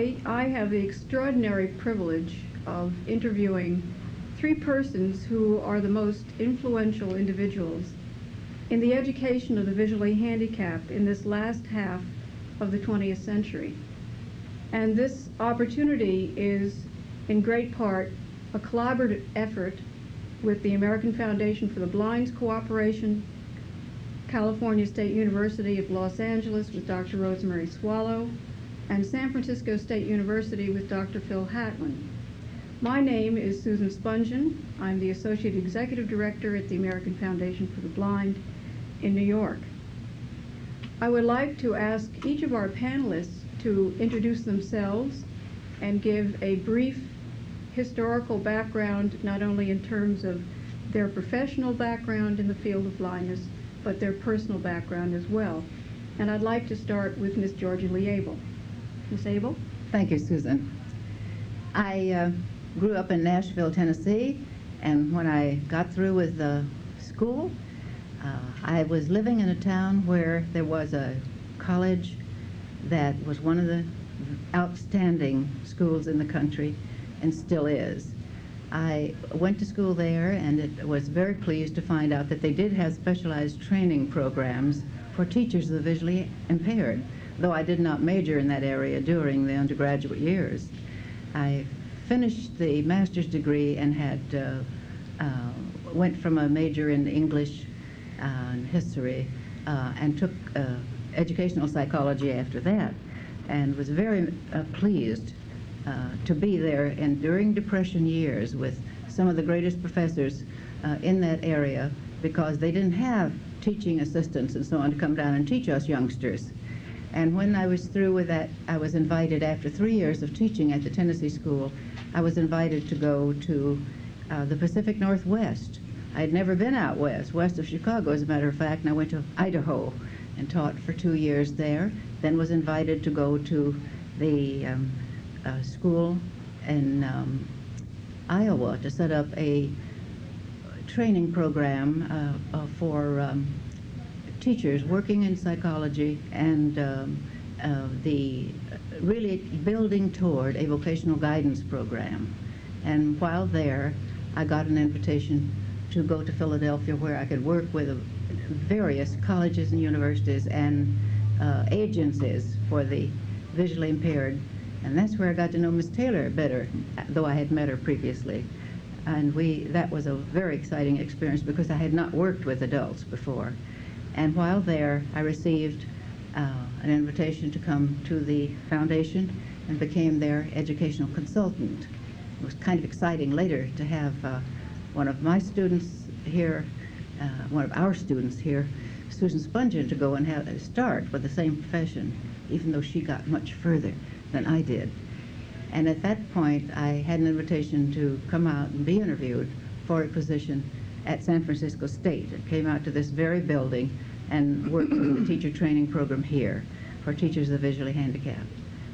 Today, I have the extraordinary privilege of interviewing three persons who are the most influential individuals in the education of the visually handicapped in this last half of the 20th century. And this opportunity is, in great part, a collaborative effort with the American Foundation for the Blind's cooperation, California State University of Los Angeles with Dr. Rosemary Swallow, and San Francisco State University with Dr. Phil Hatlin. My name is Susan Spungin. I'm the Associate Executive Director at the American Foundation for the Blind in New York. I would like to ask each of our panelists to introduce themselves and give a brief historical background, not only in terms of their professional background in the field of blindness, but their personal background as well. And I'd like to start with Miss Georgie Lee Abel. Miss Abel? Thank you, Susan. I grew up in Nashville, Tennessee, and when I got through with school, I was living in a town where there was a college that was one of the outstanding schools in the country and still is. I went to school there and was very pleased to find out that they did have specialized training programs for teachers of the visually impaired, though I did not major in that area during the undergraduate years. I finished the master's degree and had went from a major in English and history and took educational psychology after that, and was very pleased to be there and during Depression years with some of the greatest professors in that area, because they didn't have teaching assistants and so on to come down and teach us youngsters. And when I was through with that, I was invited, after 3 years of teaching at the Tennessee School, I was invited to go to the Pacific Northwest. I had never been out west of Chicago, as a matter of fact, and I went to Idaho and taught for 2 years there, then was invited to go to the school in Iowa to set up a training program for teachers working in psychology and the really building toward a vocational guidance program. And while there, I got an invitation to go to Philadelphia, where I could work with various colleges and universities and agencies for the visually impaired. And that's where I got to know Miss Taylor better, though I had met her previously. And that was a very exciting experience because I had not worked with adults before. And while there, I received an invitation to come to the foundation and became their educational consultant. It was kind of exciting later to have one of my students here, one of our students here, Susan Spungin, to go and start with the same profession, even though she got much further than I did. And at that point, I had an invitation to come out and be interviewed for a position at San Francisco State. I came out to this very building and worked with the teacher training program here for teachers of the visually handicapped.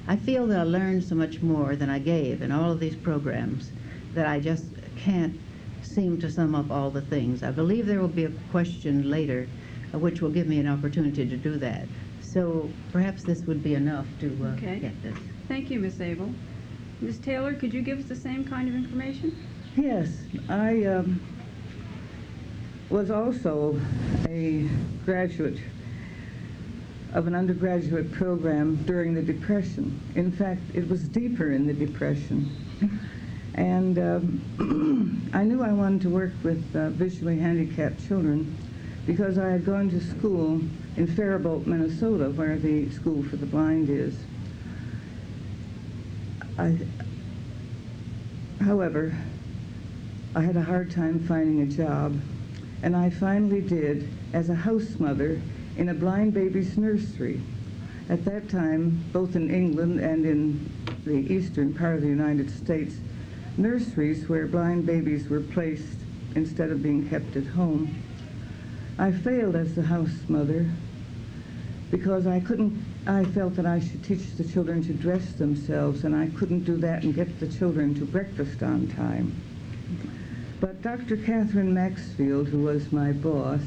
I feel that I learned so much more than I gave in all of these programs that I just can't seem to sum up all the things. I believe there will be a question later which will give me an opportunity to do that. So perhaps this would be enough to get this. Thank you, Miss Abel. Miss Taylor, could you give us the same kind of information? Yes, I was also a graduate of an undergraduate program during the Depression. In fact, it was deeper in the Depression. And I knew I wanted to work with visually handicapped children because I had gone to school in Faribault, Minnesota, where the School for the Blind is. However, I had a hard time finding a job, and I finally did as a house mother in a blind baby's nursery. At that time, both in England and in the eastern part of the United States, nurseries where blind babies were placed instead of being kept at home. I failed as the house mother because I felt that I should teach the children to dress themselves, and I couldn't do that and get the children to breakfast on time. But Dr. Catherine Maxfield, who was my boss,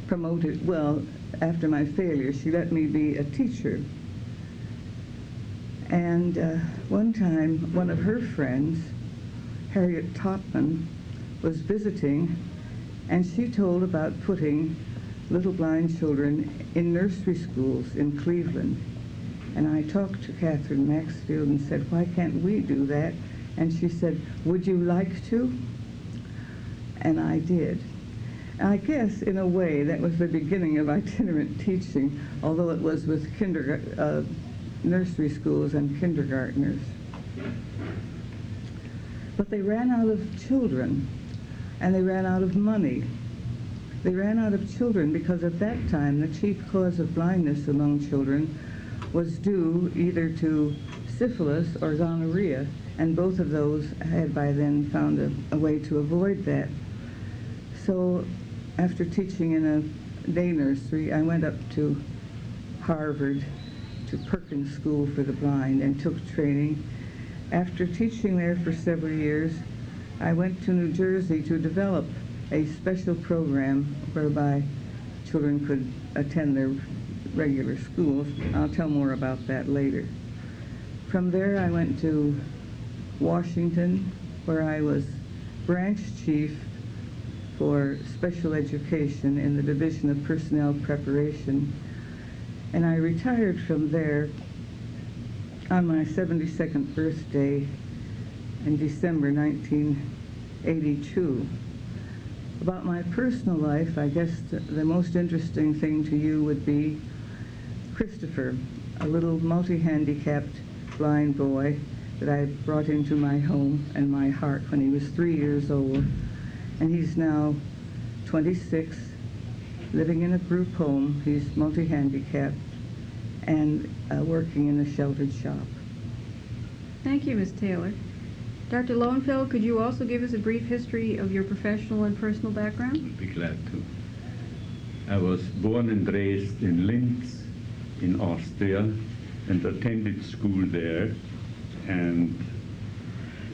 promoted, well, after my failure, she let me be a teacher. And one time, one of her friends, Harriet Topman, was visiting, and she told about putting little blind children in nursery schools in Cleveland. And I talked to Catherine Maxfield and said, why can't we do that? And she said, would you like to? And I did. I guess, in a way, that was the beginning of itinerant teaching, although it was with nursery schools and kindergartners. But they ran out of children, and they ran out of money. They ran out of children because at that time the chief cause of blindness among children was due either to syphilis or gonorrhea, and both of those had by then found a way to avoid that. So after teaching in a day nursery, I went up to Harvard, to Perkins School for the Blind, and took training. After teaching there for several years, I went to New Jersey to develop a special program whereby children could attend their regular schools. I'll tell more about that later. From there, I went to Washington, where I was branch chief for special education in the Division of Personnel Preparation. And I retired from there on my 72nd birthday in December 1982. About my personal life, I guess the most interesting thing to you would be Christopher, a little multi-handicapped blind boy that I brought into my home and my heart when he was 3 years old. And he's now 26, living in a group home. He's multi-handicapped and working in a sheltered shop. Thank you, Ms. Taylor. Dr. Lowenfeld, could you also give us a brief history of your professional and personal background? I'd be glad to. I was born and raised in Linz in Austria and attended school there. And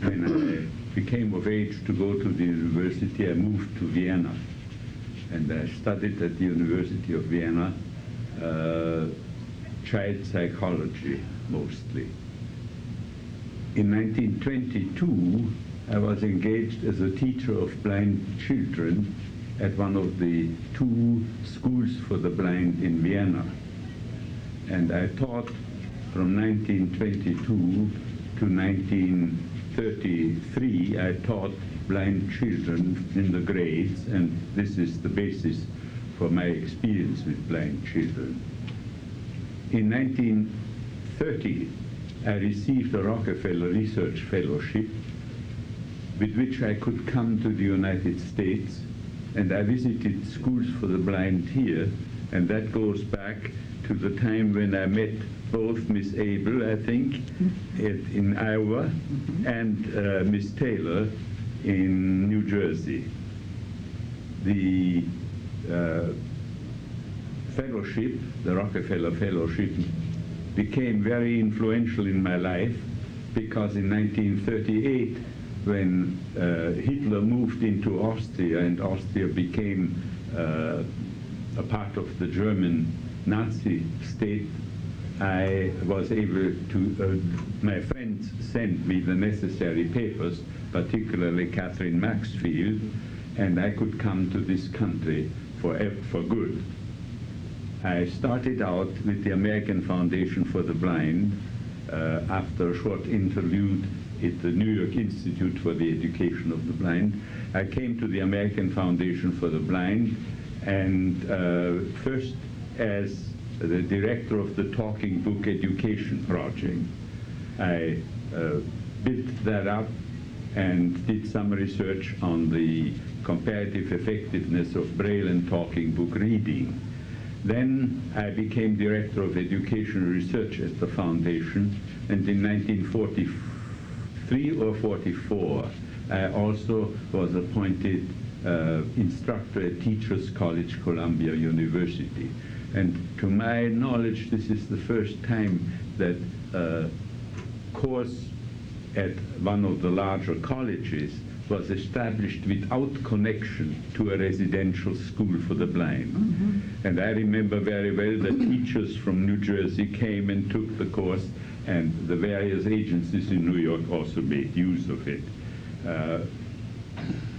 when I became of age to go to the university, I moved to Vienna. And I studied at the University of Vienna child psychology mostly. In 1922, I was engaged as a teacher of blind children at one of the 2 schools for the blind in Vienna. And I taught from 1922 to 1933. I taught blind children in the grades, and this is the basis for my experience with blind children. In 1930, I received a Rockefeller Research Fellowship with which I could come to the United States, and I visited schools for the blind here, and that goes back to the time when I met both Miss Abel, I think, in Iowa, and Miss Taylor in New Jersey. The fellowship, the Rockefeller Fellowship, became very influential in my life because in 1938, when Hitler moved into Austria and Austria became a part of the German Nazi state, I was able to, my friends sent me the necessary papers, particularly Catherine Maxfield, and I could come to this country for good. I started out with the American Foundation for the Blind after a short interlude at the New York Institute for the Education of the Blind. I came to the American Foundation for the Blind, and first as the director of the Talking Book Education Project. I built that up and did some research on the comparative effectiveness of Braille and talking book reading. Then I became director of educational research at the foundation, and in 1943 or 44, I also was appointed instructor at Teachers College, Columbia University. And to my knowledge, this is the first time that a course at one of the larger colleges was established without connection to a residential school for the blind. And I remember very well that teachers from New Jersey came and took the course, and the various agencies in New York also made use of it.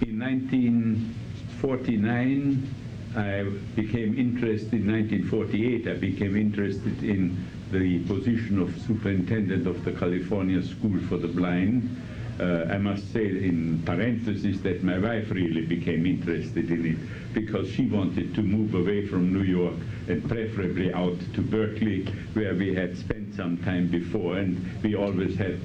In 1949, I became interested, in 1948, I became interested in the position of superintendent of the California School for the Blind. I must say in parentheses that my wife really became interested in it because she wanted to move away from New York and preferably out to Berkeley, where we had spent some time before, and we always had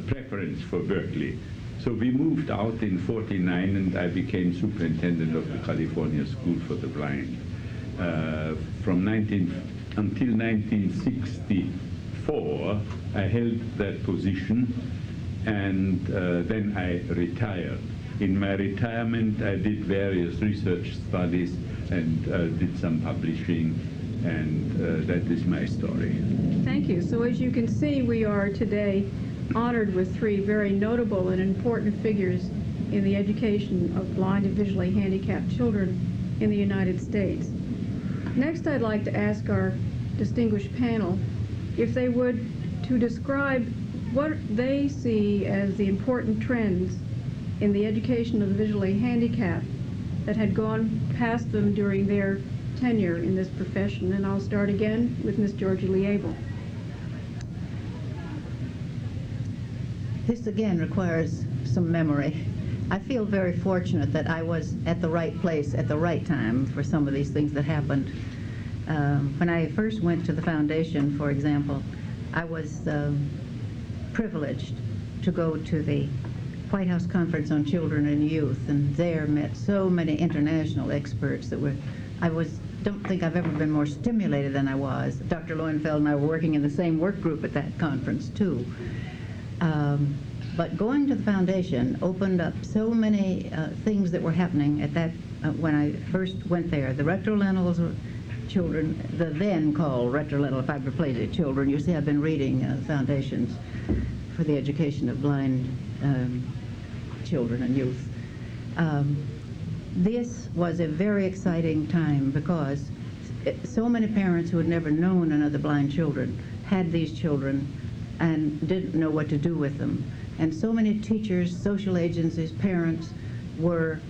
preference for Berkeley. So we moved out in '49, and I became superintendent of the California School for the Blind. Until 1964, I held that position, and then I retired. In my retirement, I did various research studies and did some publishing, and that is my story. Thank you. So as you can see, we are today honored with three very notable and important figures in the education of blind and visually handicapped children in the United States. Next, I'd like to ask our distinguished panel if they would to describe what they see as the important trends in the education of the visually handicapped that had gone past them during their tenure in this profession. And I'll start again with Miss Georgie Lee Abel. This again requires some memory. I feel very fortunate that I was at the right place at the right time for some of these things that happened. When I first went to the foundation, for example, I was privileged to go to the White House Conference on Children and Youth, and there met so many international experts that don't think I've ever been more stimulated than I was. Dr. Lowenfeld and I were working in the same work group at that conference too. But going to the foundation opened up so many things that were happening at that when I first went there. The retrolental children, the then called retrolental fibriplegic children. You see, I've been reading Foundations for the Education of Blind Children and Youth. This was a very exciting time because so many parents who had never known another blind children had these children and didn't know what to do with them. And so many teachers, social agencies, parents were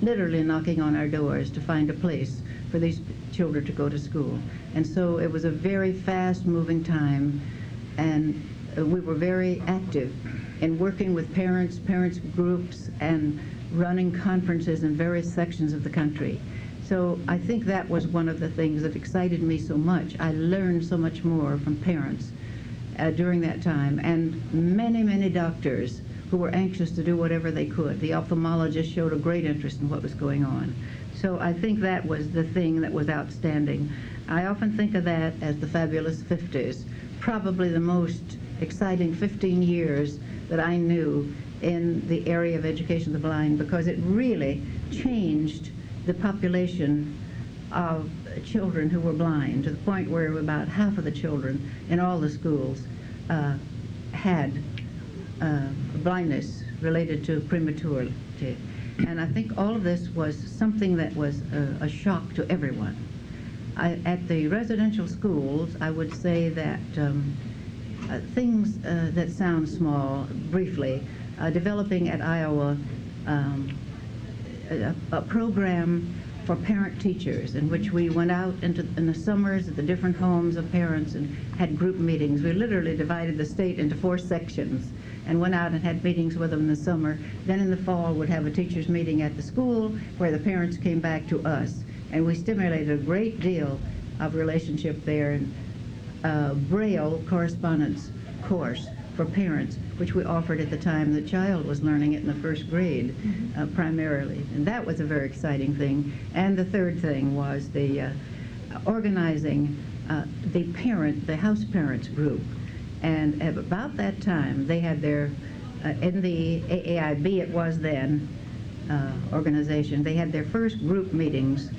literally knocking on our doors to find a place for these children to go to school. And so it was a very fast-moving time, and we were very active in working with parents groups, and running conferences in various sections of the country. So I think that was one of the things that excited me so much. I learned so much more from parents during that time, and many doctors who were anxious to do whatever they could. The ophthalmologist showed a great interest in what was going on. So I think that was the thing that was outstanding. I often think of that as the fabulous 50s, probably the most exciting 15 years that I knew in the area of education of the blind, because it really changed the population of children who were blind to the point where about half of the children in all the schools had blindness related to prematurity. And I think all of this was something that was a shock to everyone. At the residential schools, I would say that things that sound small, briefly, developing at Iowa a program for parent teachers in which we went out in the summers at the different homes of parents and had group meetings. We literally divided the state into 4 sections and went out and had meetings with them in the summer. Then in the fall would have a teachers meeting at the school where the parents came back to us, and we stimulated a great deal of relationship there. And Braille correspondence course for parents, which we offered at the time the child was learning it in the 1st grade primarily. And that was a very exciting thing. And the third thing was the organizing the house parents group. And at about that time, they had their, in the AAIB it was then, organization, they had their first group meetings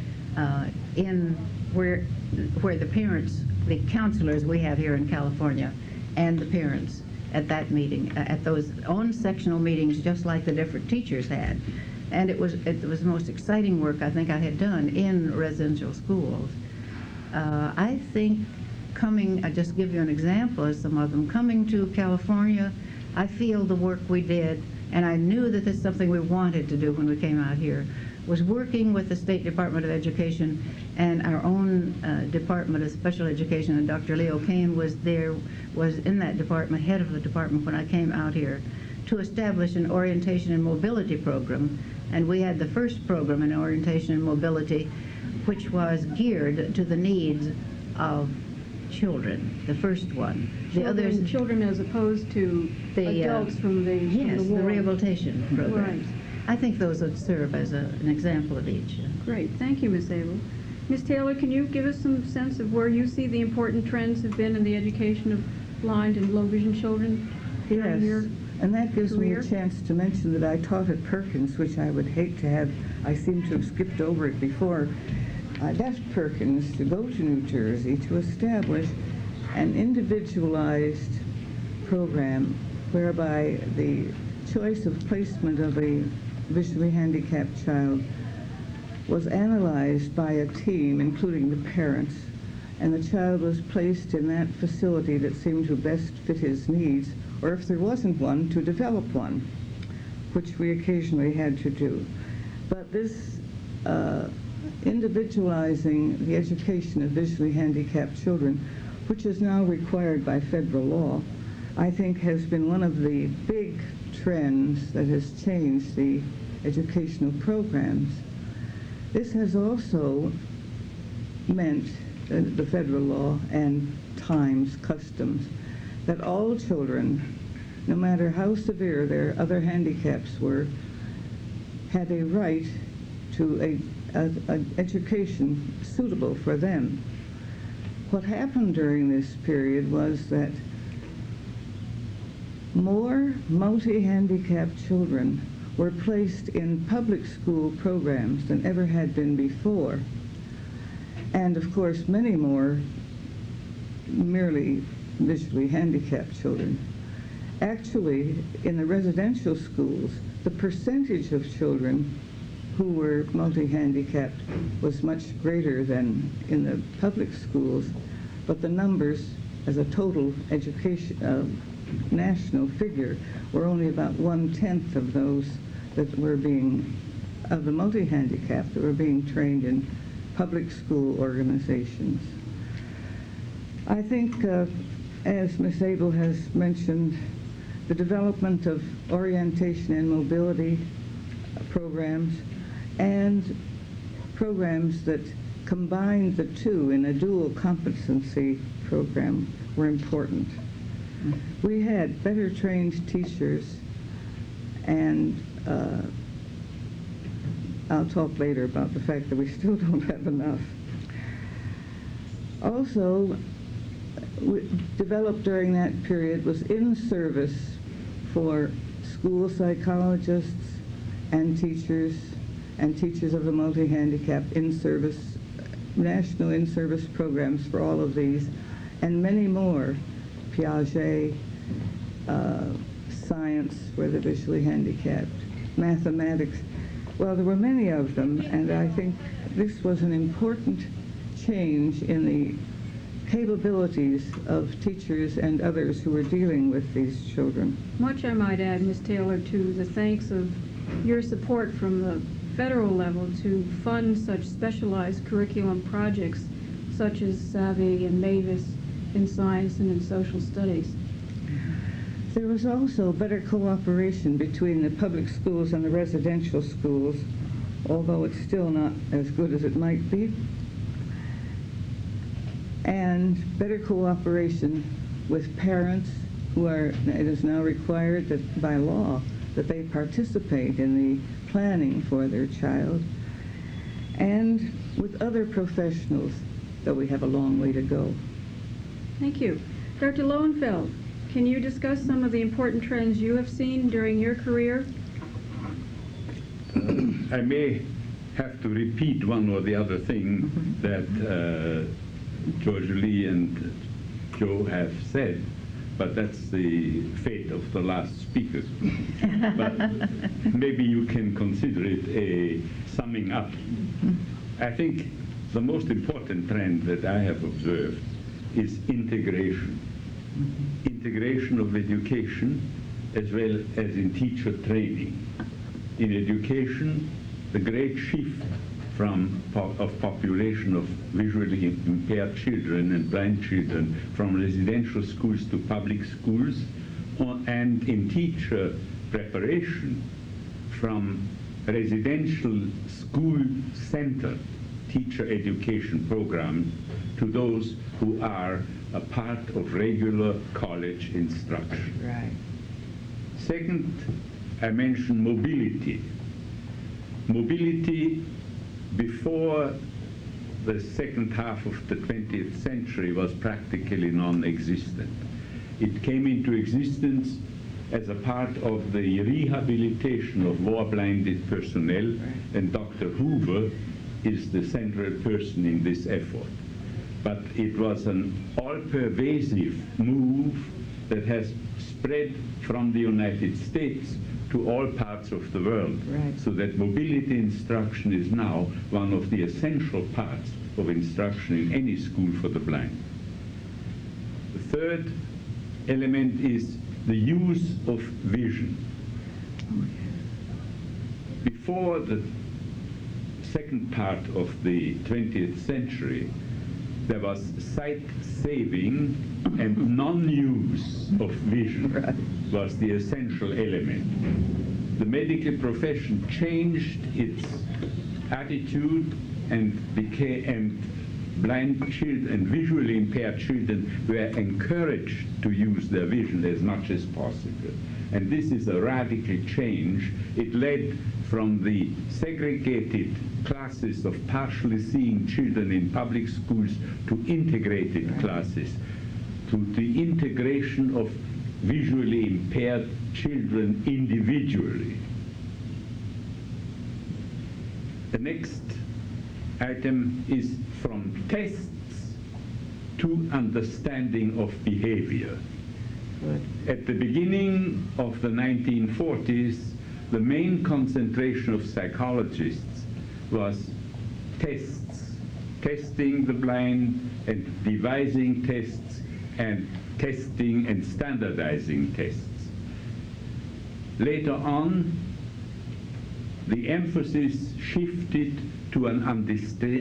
in where the parents, the counselors we have here in California, and the parents at that meeting, at those own sectional meetings, just like the different teachers had. And it was the most exciting work I think I had done in residential schools. I think coming, I just give you an example of some of them, coming to California, I feel the work we did, and I knew that this is something we wanted to do when we came out here, was working with the State Department of Education and our own Department of Special Education, and Dr. Leo Kane was in that department, head of the department when I came out here, to establish an orientation and mobility program. And we had the first program in orientation and mobility, which was geared to the needs of children, the first one. The others, children as opposed to the, adults from the yes, from the the war. rehabilitation programs. Right. I think those would serve as an example of each. Great, thank you, Ms. Abel. Ms. Taylor, can you give us some sense of where you see the important trends have been in the education of blind and low vision children during your Yes, and that gives me career? a chance to mention that I taught at Perkins, which I would hate to have. I seem to have skipped over it before. I left Perkins to go to New Jersey to establish an individualized program whereby the choice of placement of a visually handicapped child was analyzed by a team, including the parents, and the child was placed in that facility that seemed to best fit his needs, or if there wasn't one, to develop one, which we occasionally had to do. But this individualizing the education of visually handicapped children, which is now required by federal law, I think has been one of the big trends that has changed the educational programs. This has also meant, the federal law and times, customs, that all children, no matter how severe their other handicaps were, had a right to an education suitable for them. What happened during this period was that more multi-handicapped children were placed in public school programs than ever had been before. And of course, many more merely visually handicapped children. Actually, in the residential schools, the percentage of children who were multi-handicapped was much greater than in the public schools, but the numbers as a total education, national figure, were only about 1/10 of those that were of the multi-handicapped that were being trained in public school organizations. I think, as Ms. Abel has mentioned, the development of orientation and mobility programs and programs that combined the two in a dual competency program were important. We had better trained teachers, and I'll talk later about the fact that we still don't have enough. Also, developed during that period was in-service for school psychologists and teachers of the multi-handicapped in-service, national in-service programs for all of these, and many more. Piaget, science for the visually handicapped, mathematics. Well, there were many of them, and I think this was an important change in the capabilities of teachers and others who were dealing with these children. Much, I might add, Ms. Taylor, to the thanks of your support from the federal level to fund such specialized curriculum projects such as SAVI and MAVIS in science and in social studies. There was also better cooperation between the public schools and the residential schools, although it's still not as good as it might be. And better cooperation with parents who are, it is now required that by law that they participate in the planning for their child, and with other professionals, though we have a long way to go. Thank you. Dr. Lowenfeld, can you discuss some of the important trends you have seen during your career? I may have to repeat one or the other thing that Georgie Lee and Joe have said, but that's the fate of the last speakers. But maybe you can consider it a summing up. I think the most important trend that I have observed is integration. Integration of education as well as in teacher training. In education, the great shift of population of visually impaired children and blind children from residential schools to public schools, and in teacher preparation from residential school-centered teacher education programs to those who are a part of regular college instruction. Right. Second, I mentioned mobility. Mobility before the second half of the 20th century was practically non-existent. It came into existence as a part of the rehabilitation of war-blinded personnel, and Dr. Hoover is the central person in this effort. But it was an all-pervasive move that has spread from the United States to all parts of the world, right. So that mobility instruction is now one of the essential parts of instruction in any school for the blind. The third element is the use of vision. Before the second part of the 20th century, there was sight saving and non-use of vision was the essential element. The medical profession changed its attitude and blind children and visually impaired children were encouraged to use their vision as much as possible. And this is a radical change. It led from the segregated classes of partially seeing children in public schools to integrated classes, to the integration of visually impaired children individually. The next item is from tests to understanding of behavior. Good. At the beginning of the 1940s, the main concentration of psychologists was tests, testing the blind and devising tests and testing and standardizing tests. Later on, the emphasis shifted to an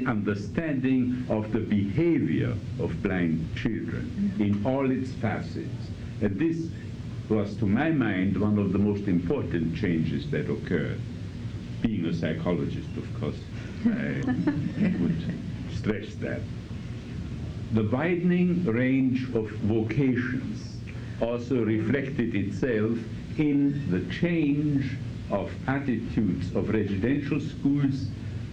understanding of the behavior of blind children in all its facets. And this was, to my mind, one of the most important changes that occurred. Being a psychologist, of course, I would stress that. The widening range of vocations also reflected itself in the change of attitudes of residential schools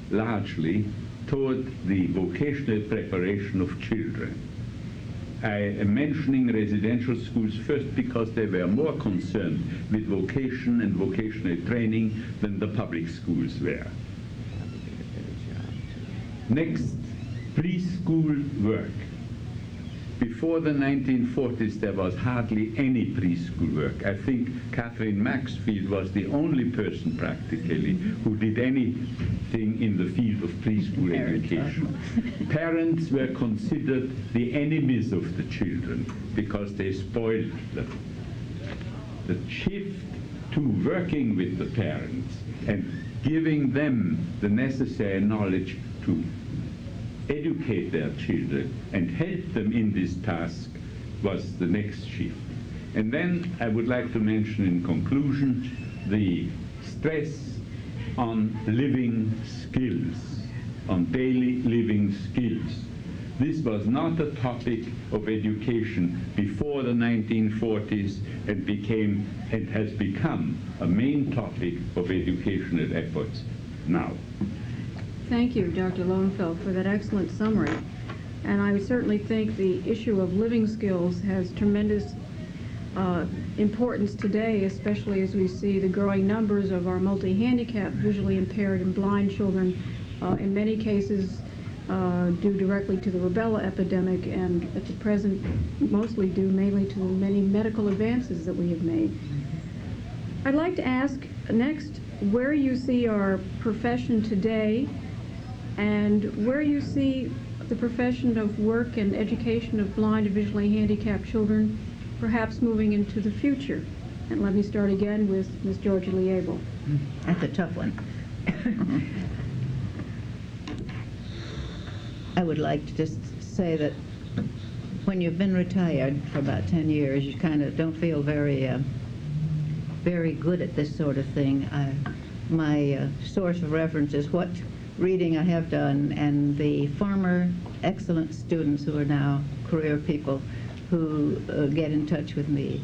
largely toward the vocational preparation of children. I am mentioning residential schools first because they were more concerned with vocation and vocational training than the public schools were. Next, preschool work. Before the 1940s, there was hardly any preschool work. I think Catherine Maxfield was the only person practically who did anything in the field of preschool education. Parents were considered the enemies of the children because they spoiled them. The shift to working with the parents and giving them the necessary knowledge to educate their children and help them in this task was the next shift. And then I would like to mention in conclusion the stress on living skills, on daily living skills. This was not a topic of education before the 1940s and has become a main topic of educational efforts now. Thank you, Dr. Lowenfeld, for that excellent summary. And I would certainly think the issue of living skills has tremendous importance today, especially as we see the growing numbers of our multi-handicapped, visually impaired and blind children, in many cases due directly to the rubella epidemic, and at the present mostly due mainly to the many medical advances that we have made. I'd like to ask next where you see our profession today and where you see the profession of work and education of blind and visually handicapped children, perhaps moving into the future? And let me start again with Ms. Georgie Lee Abel. That's a tough one. I would like to just say that when you've been retired for about 10 years, you kind of don't feel very good at this sort of thing. My source of reference is what reading I have done and the former excellent students who are now career people who get in touch with me.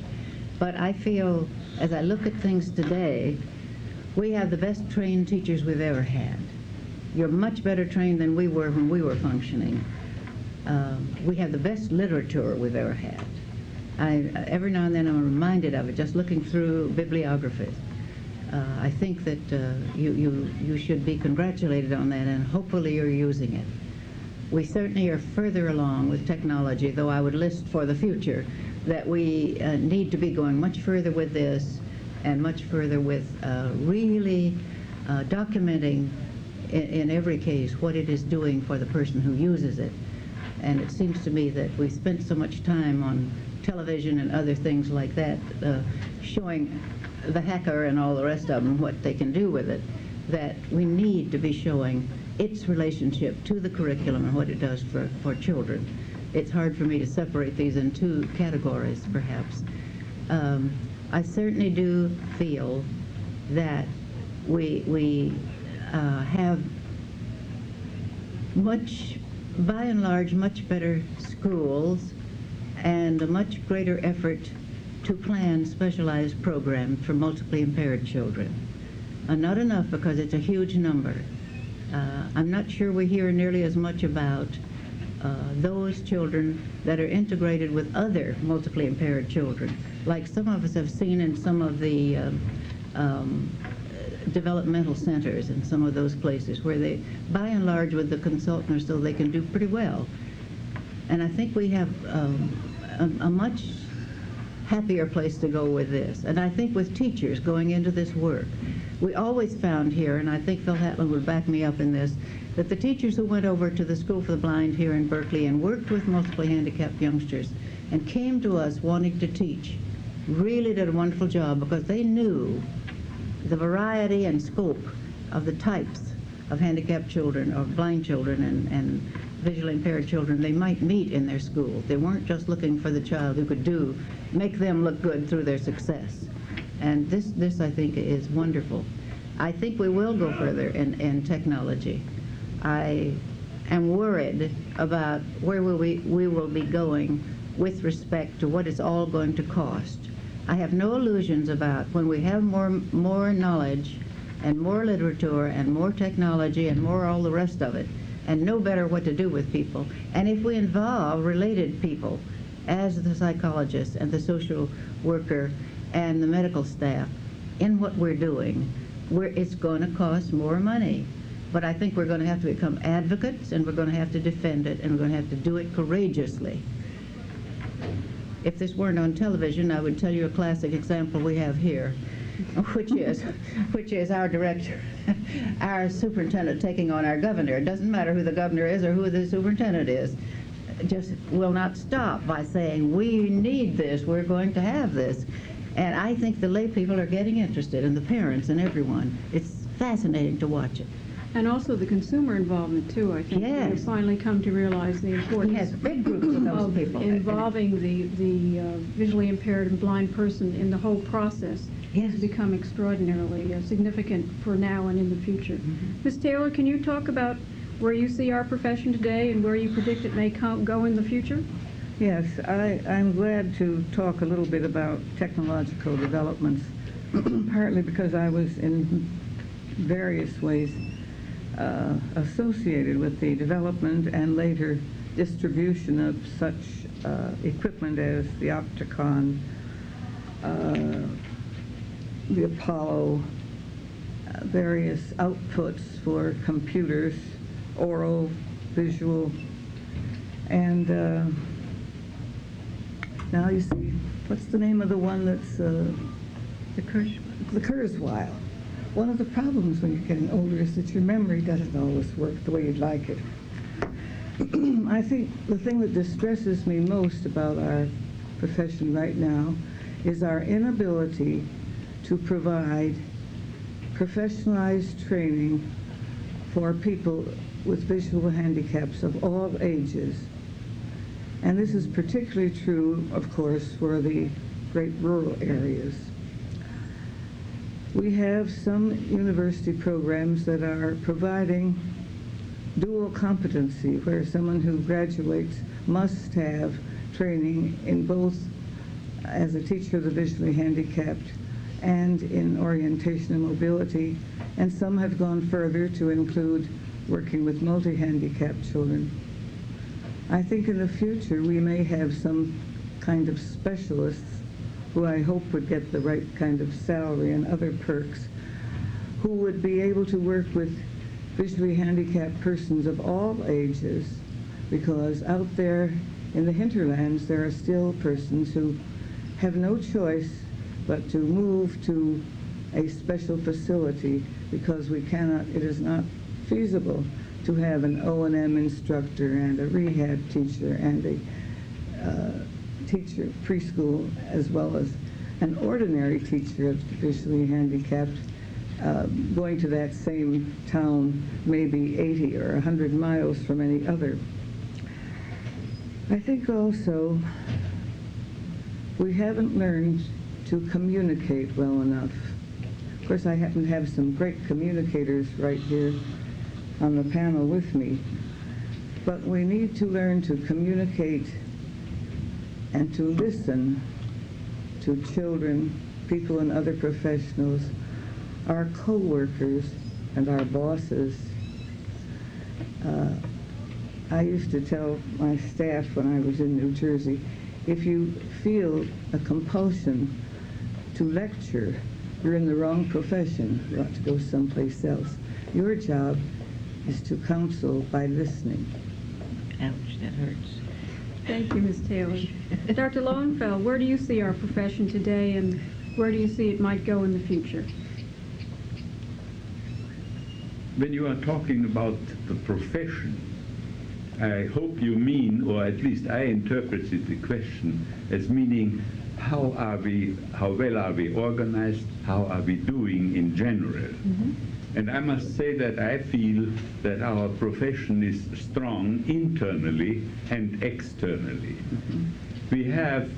But I feel, as I look at things today, we have the best trained teachers we've ever had. You're much better trained than we were when we were functioning. We have the best literature we've ever had. Every now and then I'm reminded of it, just looking through bibliographies. I think that you should be congratulated on that, and hopefully you're using it. We certainly are further along with technology, though I would list for the future that we need to be going much further with this and much further with really documenting in every case what it is doing for the person who uses it. And it seems to me that we spent so much time on television and other things like that showing the hacker and all the rest of them what they can do with it, that we need to be showing its relationship to the curriculum and what it does for children. It's hard for me to separate these in two categories, perhaps. I certainly do feel that we have by and large, much better schools and a much greater effort to plan specialized programs for multiply impaired children. Not enough because it's a huge number. I'm not sure we hear nearly as much about those children that are integrated with other multiply impaired children, like some of us have seen in some of the developmental centers in some of those places where they, by and large, with the consultant or so, they can do pretty well. And I think we have a much happier place to go with this. And I think with teachers going into this work, we always found here, and I think Phil Hatlin would back me up in this, that the teachers who went over to the School for the Blind here in Berkeley and worked with multiply handicapped youngsters and came to us wanting to teach really did a wonderful job, because they knew the variety and scope of the types of handicapped children or blind children and visually impaired children they might meet in their school. They weren't just looking for the child who could make them look good through their success. And this I think is wonderful. I think we will go further in technology. I am worried about where we will be going with respect to what it's all going to cost. I have no illusions about when we have more knowledge and more literature and more technology and more all the rest of it, and know better what to do with people. And if we involve related people as the psychologist and the social worker and the medical staff in what we're doing, it's going to cost more money. But I think we're going to have to become advocates, and we're going to have to defend it, and we're going to have to do it courageously. If this weren't on television, I would tell you a classic example we have here, which is our director, our superintendent taking on our governor. It doesn't matter who the governor is or who the superintendent is. Just will not stop by saying, we need this, we're going to have this. And I think the lay people are getting interested, and the parents and everyone. It's fascinating to watch it. And also the consumer involvement, too, I think. Yes. We've finally come to realize the importance He has big groups of those people. involving the visually impaired and blind person in the whole process. Yes. Has become extraordinarily significant for now and in the future. Ms. Taylor, can you talk about where you see our profession today and where you predict it may go in the future? Yes, I'm glad to talk a little bit about technological developments, partly because I was in various ways associated with the development and later distribution of such equipment as the Opticon, the Apollo, various outputs for computers, oral, visual, and now you see, what's the name of the one that's the Kurzweil. One of the problems when you're getting older is that your memory doesn't always work the way you'd like it. I think the thing that distresses me most about our profession right now is our inability to provide professionalized training for people with visual handicaps of all ages. And this is particularly true, of course, for the great rural areas. We have some university programs that are providing dual competency, where someone who graduates must have training in both as a teacher of the visually handicapped and in orientation and mobility, and some have gone further to include working with multi-handicapped children. I think in the future we may have some kind of specialists who I hope would get the right kind of salary and other perks, who would be able to work with visually handicapped persons of all ages, because out there in the hinterlands there are still persons who have no choice but to move to a special facility because it is not feasible to have an O&M instructor and a rehab teacher and a teacher preschool, as well as an ordinary teacher of the visually handicapped, going to that same town maybe 80 or 100 miles from any other. I think also we haven't learned to communicate well enough. Of course, I happen to have some great communicators right here on the panel with me, but we need to learn to communicate and to listen to children, people and other professionals, our co-workers and our bosses. I used to tell my staff when I was in New Jersey, if you feel a compulsion to lecture, you're in the wrong profession. You ought to go someplace else. Your job is to counsel by listening. Ouch, that hurts. Thank you, Ms. Taylor. Dr. Lowenfeld, where do you see our profession today, and where do you see it might go in the future? When you are talking about the profession, I hope you mean, or at least I interpreted the question as meaning, how well are we organized, how are we doing in general? Mm-hmm. And I must say that I feel that our profession is strong internally and externally. Mm-hmm. We have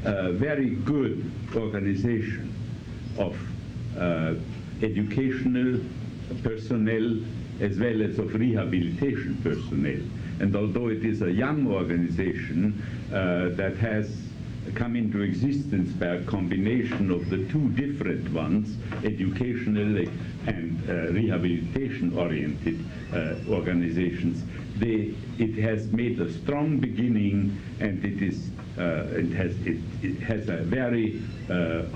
a very good organization of educational personnel as well as of rehabilitation personnel. And although it is a young organization that has come into existence by a combination of the two different ones, educational and rehabilitation-oriented organizations, it has made a strong beginning, and it has a very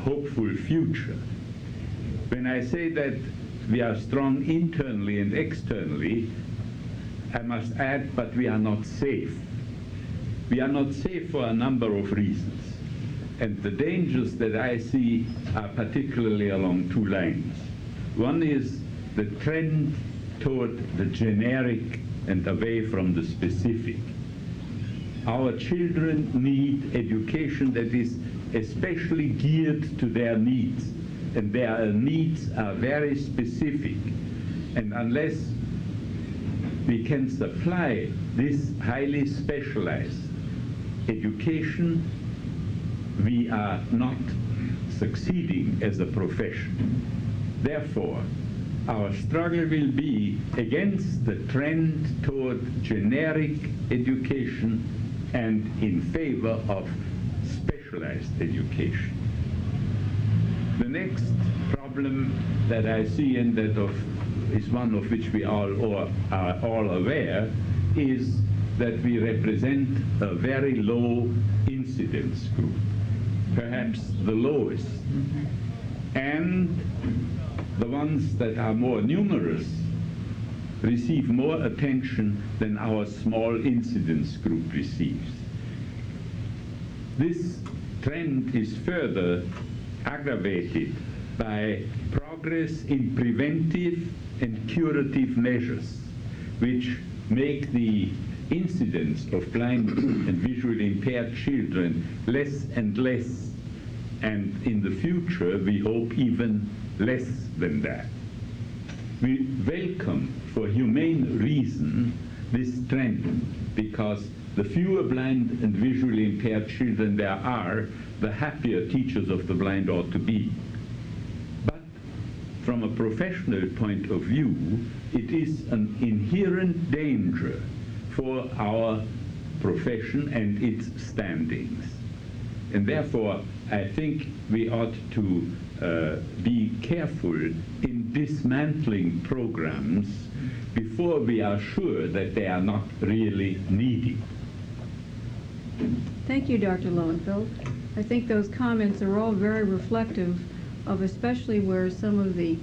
hopeful future. When I say that we are strong internally and externally, I must add, but we are not safe. We are not safe for a number of reasons. And the dangers that I see are particularly along two lines. One is the trend toward the generic and away from the specific. Our children need education that is especially geared to their needs, and their needs are very specific. And unless we can supply this highly specialized education, we are not succeeding as a profession. Therefore, our struggle will be against the trend toward generic education and in favor of specialized education. The next problem that I see, and that is one of which we are all aware, is that we represent a very low incidence group, perhaps the lowest. Mm-hmm. And the ones that are more numerous receive more attention than our small incidence group receives. This trend is further aggravated by progress in preventive and curative measures, which make the incidence of blind and visually impaired children less and less, and in the future we hope even less than that. We welcome, for humane reason, this trend, because the fewer blind and visually impaired children there are, the happier teachers of the blind ought to be. But from a professional point of view, it is an inherent danger for our profession and its standings. And therefore, I think we ought to be careful in dismantling programs before we are sure that they are not really needed. Thank you, Dr. Lowenfeld. I think those comments are all very reflective of especially where some of the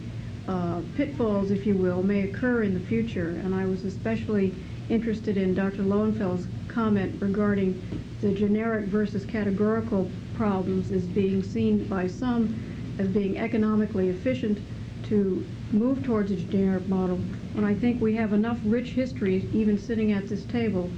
pitfalls, if you will, may occur in the future. And I was especially interested in Dr. Lowenfeld's comment regarding the generic versus categorical problems as being seen by some as being economically efficient to move towards a generic model, when I think we have enough rich history, even sitting at this table,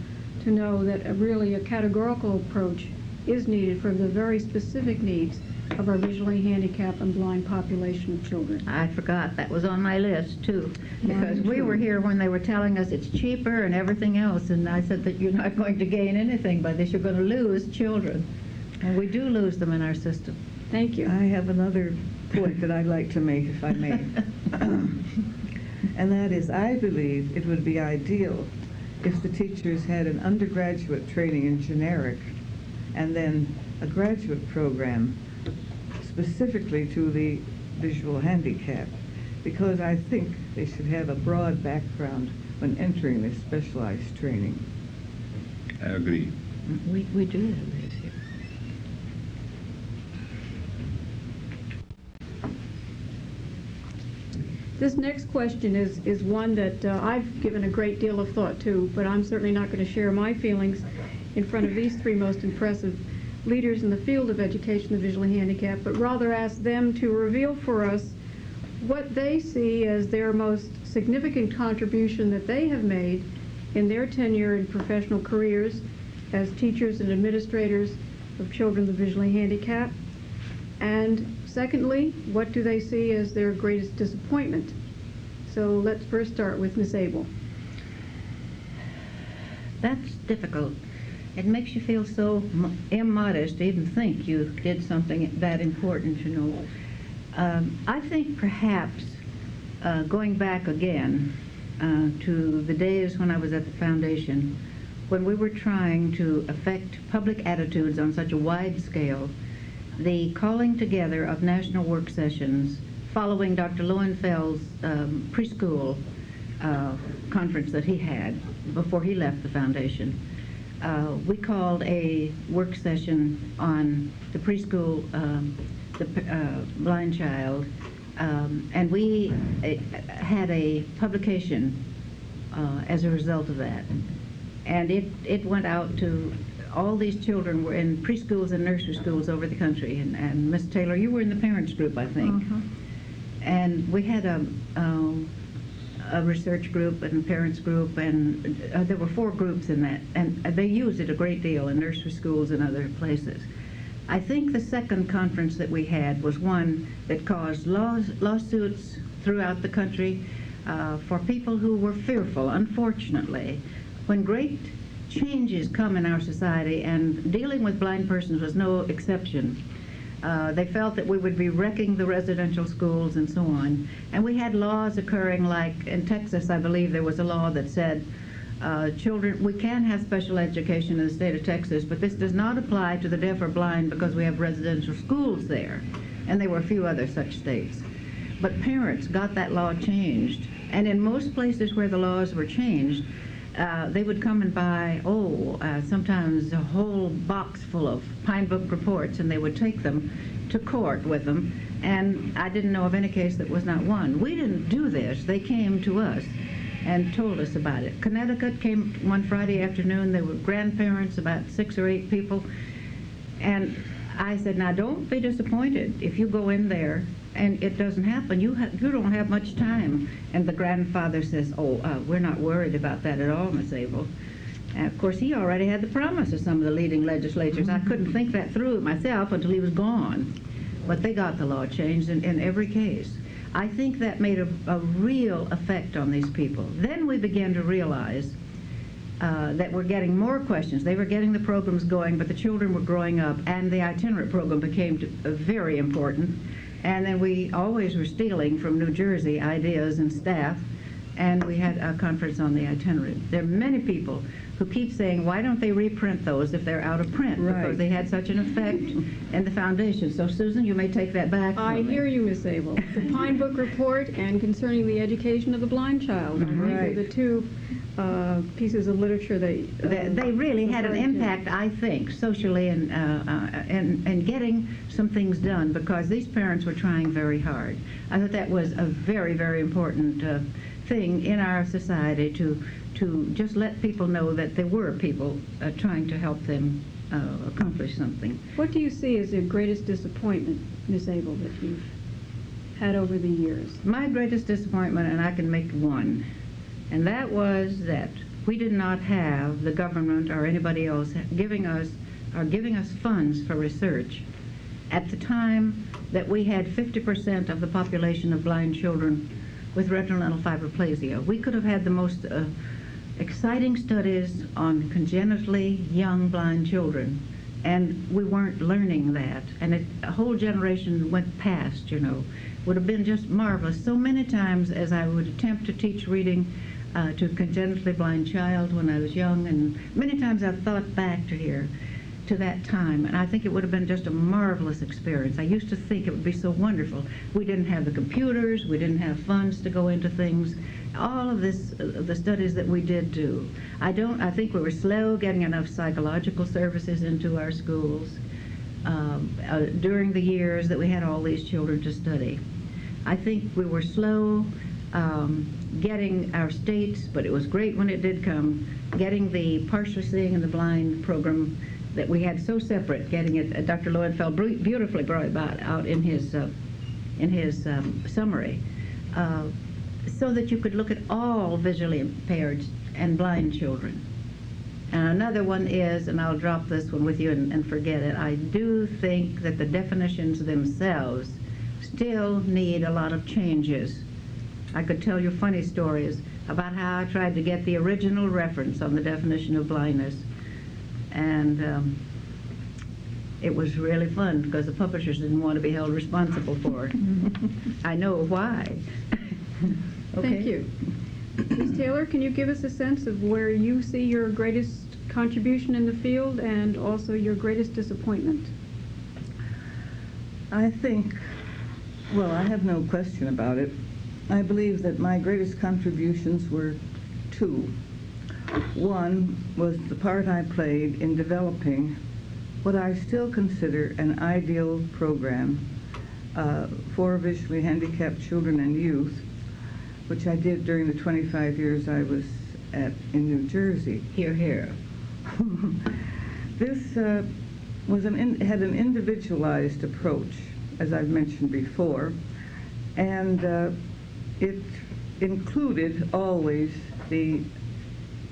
to know that really a categorical approach is needed for the very specific needs of our visually handicapped and blind population of children. I forgot that was on my list too, because we were here when they were telling us it's cheaper and everything else, and I said that you're not going to gain anything by this. You're going to lose children, and we do lose them in our system. Thank you. I have another point that I'd like to make, if I may. And that is, I believe it would be ideal if the teachers had an undergraduate training in generic and then a graduate program specifically to the visual handicap, because I think they should have a broad background when entering this specialized training. I agree. We do have this here. This next question is one that I've given a great deal of thought to, but I'm certainly not going to share my feelings in front of these three most impressive leaders in the field of education of visually handicapped, but rather ask them to reveal for us what they see as their most significant contribution that they have made in their tenure in professional careers as teachers and administrators of children with visually handicapped. And secondly, what do they see as their greatest disappointment? So let's first start with Miss Abel. That's difficult. It makes you feel so immodest to even think you did something that important, you know. I think perhaps going back again to the days when I was at the foundation, when we were trying to affect public attitudes on such a wide scale, the calling together of national work sessions following Dr. Lowenfeld's preschool conference that he had before he left the foundation. We called a work session on the preschool, the blind child, and we had a publication as a result of that. And it went out to all these children were in preschools and nursery schools over the country. And Miss Taylor, you were in the parents group, I think. And we had a research group and parents group, and there were 4 groups in that, and they used it a great deal in nursery schools and other places. I think the second conference that we had was one that caused lawsuits throughout the country for people who were fearful, unfortunately. When great changes come in our society, and dealing with blind persons was no exception, they felt that we would be wrecking the residential schools and so on. And we had laws occurring, like in Texas, I believe there was a law that said children, we can have special education in the state of Texas, but this does not apply to the deaf or blind because we have residential schools there. And there were a few other such states. But parents got that law changed. And in most places where the laws were changed, they would come and buy, sometimes a whole box full of Pine Book reports, and they would take them to court with them. And I didn't know of any case that was not won. We didn't do this. They came to us and told us about it. Connecticut came one Friday afternoon. There were grandparents, about 6 or 8 people. And I said, now don't be disappointed if you go in there and it doesn't happen. You don't have much time. And the grandfather says, we're not worried about that at all, Miss Abel. And of course, he already had the promise of some of the leading legislatures. I couldn't think that through myself until he was gone. But they got the law changed in every case. I think that made a real effect on these people. Then we began to realize that we're getting more questions. They were getting the programs going, but the children were growing up, and the itinerant program became very important. And then we always were stealing from New Jersey ideas and staff, and we had a conference on the itinerant. There are many people who keep saying, why don't they reprint those if they're out of print? Right. Because they had such an effect in the foundation. So, Susan, you may take that back. I hear you, Miss Abel. The Pine Book Report and concerning the education of the blind child. I think Right. are the two pieces of literature that They really had an referred to. impact, I think, socially and getting some things done, because these parents were trying very hard. I thought that was a very, very important thing in our society to just let people know that there were people trying to help them accomplish something. What do you see as your greatest disappointment, Miss Abel, that you've had over the years? My greatest disappointment, and I can make one, and that was that we did not have the government or anybody else giving us funds for research at the time that we had 50% of the population of blind children with retinal fibroplasia. We could have had the most exciting studies on congenitally young blind children, and we weren't learning that. And a whole generation went past, you know. Would have been just marvelous. So many times as I would attempt to teach reading to a congenitally blind child when I was young, and many times I've thought back to that time, and I think it would have been just a marvelous experience. I used to think it would be so wonderful. We didn't have the computers, we didn't have funds to go into things. All of this, the studies that we did do. I think we were slow getting enough psychological services into our schools during the years that we had all these children to study. I think we were slow getting our states, but it was great when it did come, getting the partially seeing and the blind program that we had so separate, getting it. Dr. Lowenfeld beautifully brought it out in his summary, so that you could look at all visually impaired and blind children. And another one is, and I'll drop this one with you and forget it, I do think that the definitions themselves still need a lot of changes. I could tell you funny stories about how I tried to get the original reference on the definition of blindness. And it was really fun because the publishers didn't want to be held responsible for it. I know why. Okay. Thank you. Ms. Taylor, can you give us a sense of where you see your greatest contribution in the field and also your greatest disappointment? I think, well, I have no question about it. I believe that my greatest contributions were two. One was the part I played in developing what I still consider an ideal program for visually handicapped children and youth, which I did during the 25 years I was in New Jersey. Hear, hear. This had an individualized approach, as I've mentioned before, and it included always the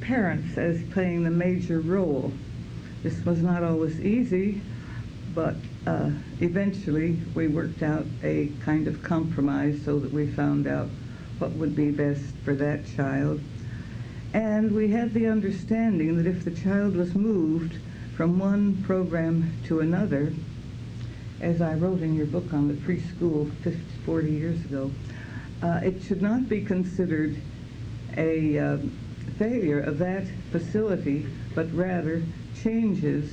parents as playing the major role. This was not always easy, but eventually we worked out a kind of compromise so that we found out what would be best for that child. And we had the understanding that if the child was moved from one program to another, as I wrote in your book on the preschool 40 years ago, it should not be considered a failure of that facility, but rather changes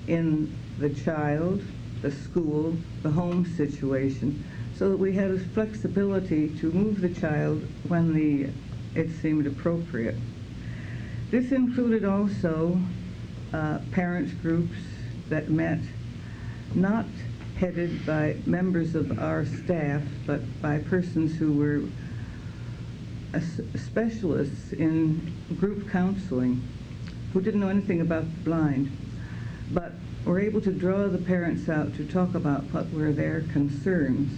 in the child, the school, the home situation, so that we had a flexibility to move the child when it seemed appropriate. This included also parents groups that met, not headed by members of our staff, but by persons who were specialists in group counseling, who didn't know anything about the blind, but were able to draw the parents out to talk about what were their concerns.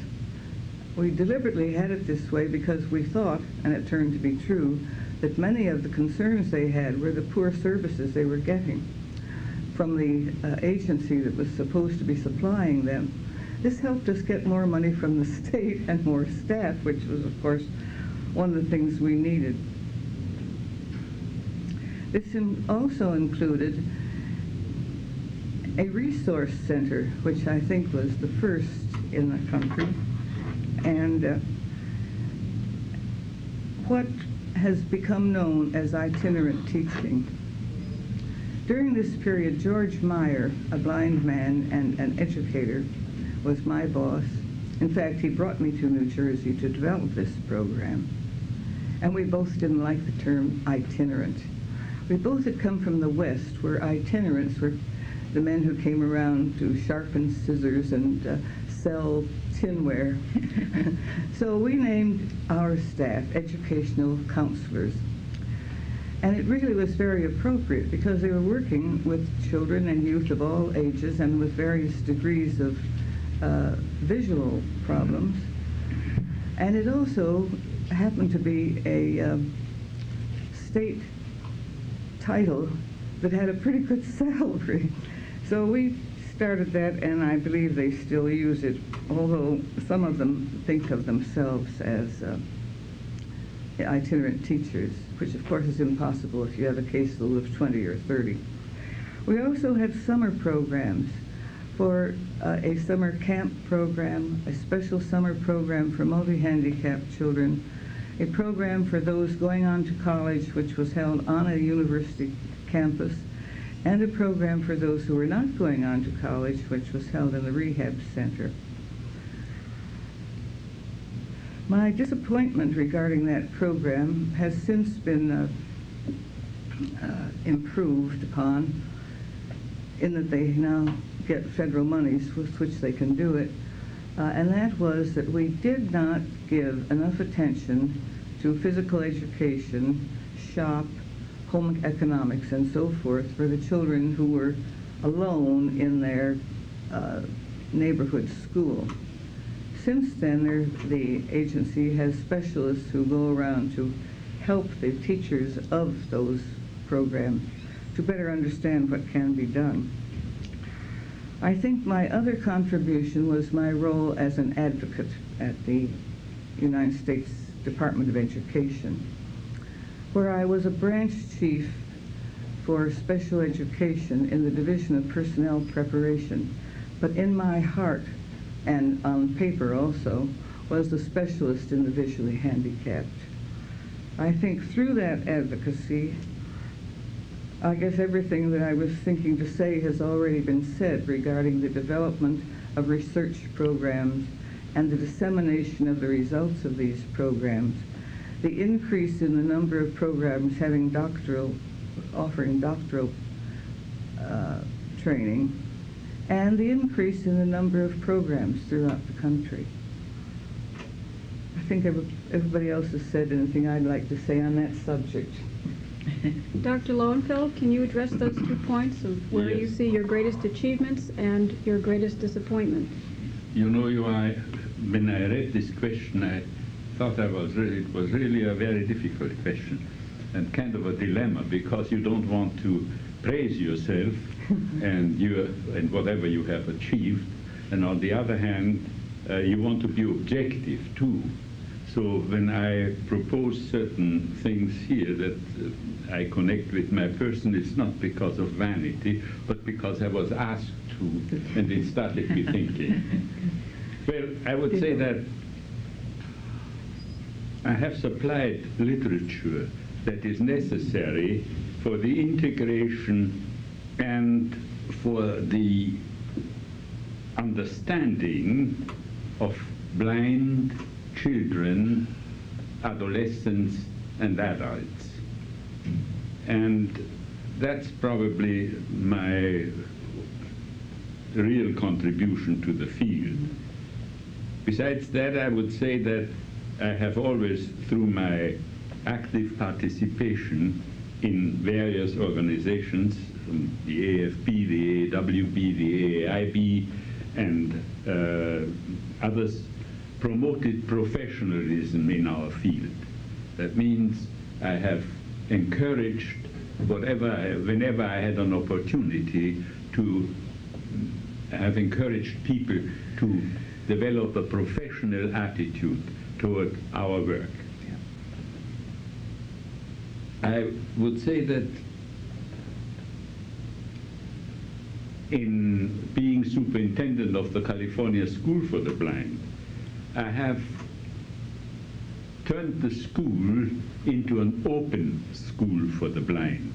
We deliberately had it this way because we thought, and it turned to be true, that many of the concerns they had were the poor services they were getting from the agency that was supposed to be supplying them. This helped us get more money from the state and more staff, which was, of course, one of the things we needed. This also included a resource center, which I think was the first in the country, and what has become known as itinerant teaching. During this period, George Meyer, a blind man and an educator, was my boss. In fact, he brought me to New Jersey to develop this program. And we both didn't like the term itinerant. We both had come from the West, where itinerants were the men who came around to sharpen scissors and sell tinware. So we named our staff educational counselors. And it really was very appropriate because they were working with children and youth of all ages and with various degrees of visual problems. And it also happened to be a state title that had a pretty good salary. So we started that, and I believe they still use it, although some of them think of themselves as itinerant teachers, which of course is impossible if you have a caseload of 20 or 30. We also had summer programs for a summer camp program, a special summer program for multi-handicapped children, a program for those going on to college, which was held on a university campus, and a program for those who were not going on to college, which was held in the rehab center. My disappointment regarding that program has since been improved upon, in that they now get federal monies with which they can do it, and that was that we did not give enough attention to physical education, shop, home economics, and so forth for the children who were alone in their neighborhood school. Since then, the agency has specialists who go around to help the teachers of those programs to better understand what can be done. I think my other contribution was my role as an advocate at the United States Department of Education, where I was a branch chief for special education in the Division of Personnel Preparation, but in my heart, and on paper also, was the specialist in the visually handicapped. I think through that advocacy, I guess everything that I was thinking to say has already been said regarding the development of research programs and the dissemination of the results of these programs, the increase in the number of programs offering doctoral training, and the increase in the number of programs throughout the country. I think everybody else has said anything I'd like to say on that subject. Dr. Lowenfeld, can you address those 2 points of where you see your greatest achievements and your greatest disappointment? You know, when I read this question, I thought it was really a very difficult question and kind of a dilemma, because you don't want to praise yourself and whatever you have achieved, and on the other hand, you want to be objective too. So when I propose certain things here that I connect with my person, it's not because of vanity, but because I was asked to, and it started me thinking. Well, I would say that I have supplied literature that is necessary for the integration and for the understanding of blind children, adolescents, and adults. And that's probably my real contribution to the field. Besides that, I would say that I have always, through my active participation in various organizations, the AFB, the AWB, the AIB, and others, promoted professionalism in our field. That means I have encouraged whenever I had an opportunity to have encouraged people to develop a professional attitude toward our work. I would say that in being superintendent of the California School for the Blind, I have turned the school into an open school for the blind.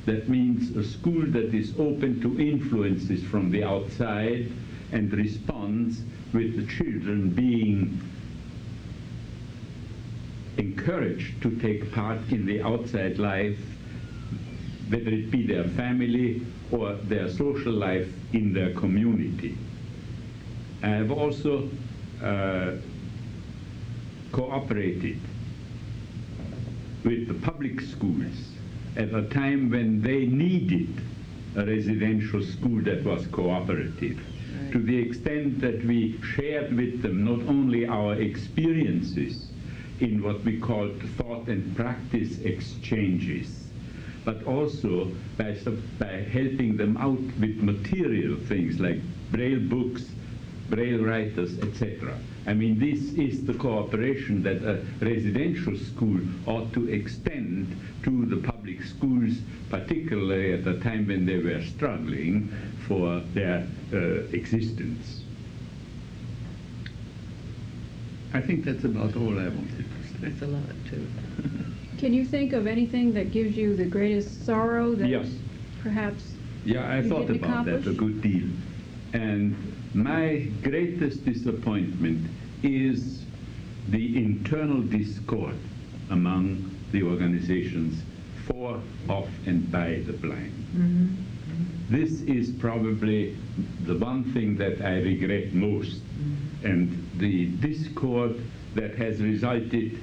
That means a school that is open to influences from the outside and responds with the children being encouraged to take part in the outside life, whether it be their family or their social life in their community. I have also cooperated with the public schools at a time when they needed a residential school that was cooperative, to the extent that we shared with them not only our experiences in what we called thought and practice exchanges, but also by helping them out with material things like Braille books, Braille writers, etc. I mean, this is the cooperation that a residential school ought to extend to the public schools, particularly at a time when they were struggling for their existence. I think that's about all I wanted to say. That's a lot, too. Can you think of anything that gives you the greatest sorrow that Yes. perhaps Yeah, I you thought didn't about that a accomplish? good deal. And my greatest disappointment is the internal discord among the organizations for, of, and by the blind. Mm-hmm. This is probably the one thing that I regret most. And the discord that has resulted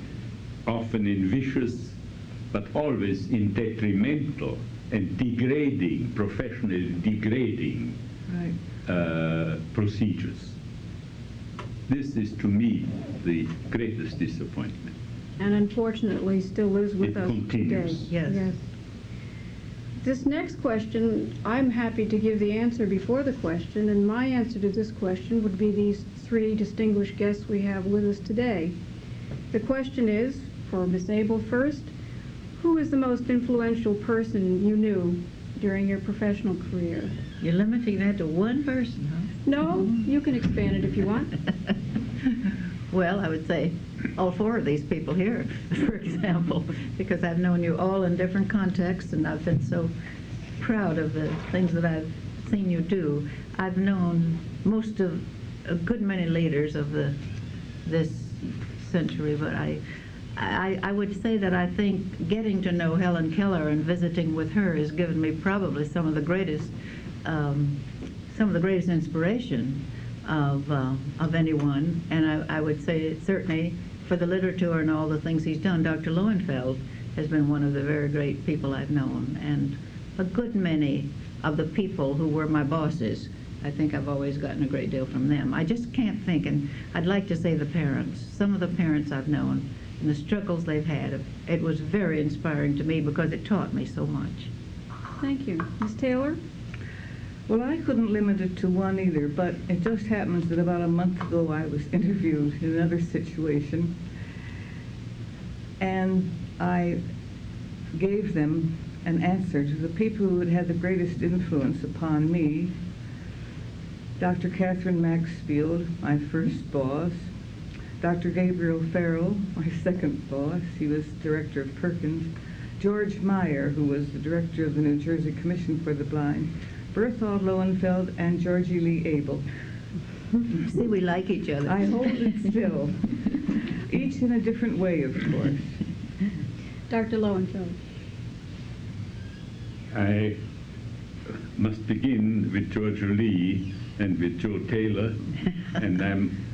often in vicious, but always in detrimental and degrading, professionally degrading procedures. This is, to me, the greatest disappointment. and unfortunately still lives with It us continues. today. Yes. This next question, I'm happy to give the answer before the question, and my answer to this question would be these three distinguished guests we have with us today. The question is, for Miss Abel first, who is the most influential person you knew during your professional career? You're limiting that to one person, huh? No, you can expand it if you want. Well, I would say all four of these people here, for example, because I've known you all in different contexts, and I've been so proud of the things that I've seen you do. I've known most of a good many leaders of this century, but I would say that I think getting to know Helen Keller and visiting with her has given me probably some of the greatest inspiration of anyone, and I would say certainly for the literature and all the things he's done, Dr. Lowenfeld has been one of the very great people I've known, and a good many of the people who were my bosses. I think I've always gotten a great deal from them. I just can't think, and I'd like to say the parents. Some of the parents I've known and the struggles they've had, it was very inspiring to me because it taught me so much. Thank you. Ms. Taylor? Well, I couldn't limit it to one either, but it just happens that about a month ago I was interviewed in another situation, and I gave them an answer to the people who had had the greatest influence upon me. Dr. Catherine Maxfield, my first boss, Dr. Gabriel Farrell, my second boss, he was director of Perkins, George Meyer, who was the director of the New Jersey Commission for the Blind, Berthold Lowenfeld, and Georgie Lee Abel. See, we like each other. I hold it still, each in a different way, of course. Dr. Lowenfeld. I must begin with Georgia Lee and with Joe Taylor, and I'm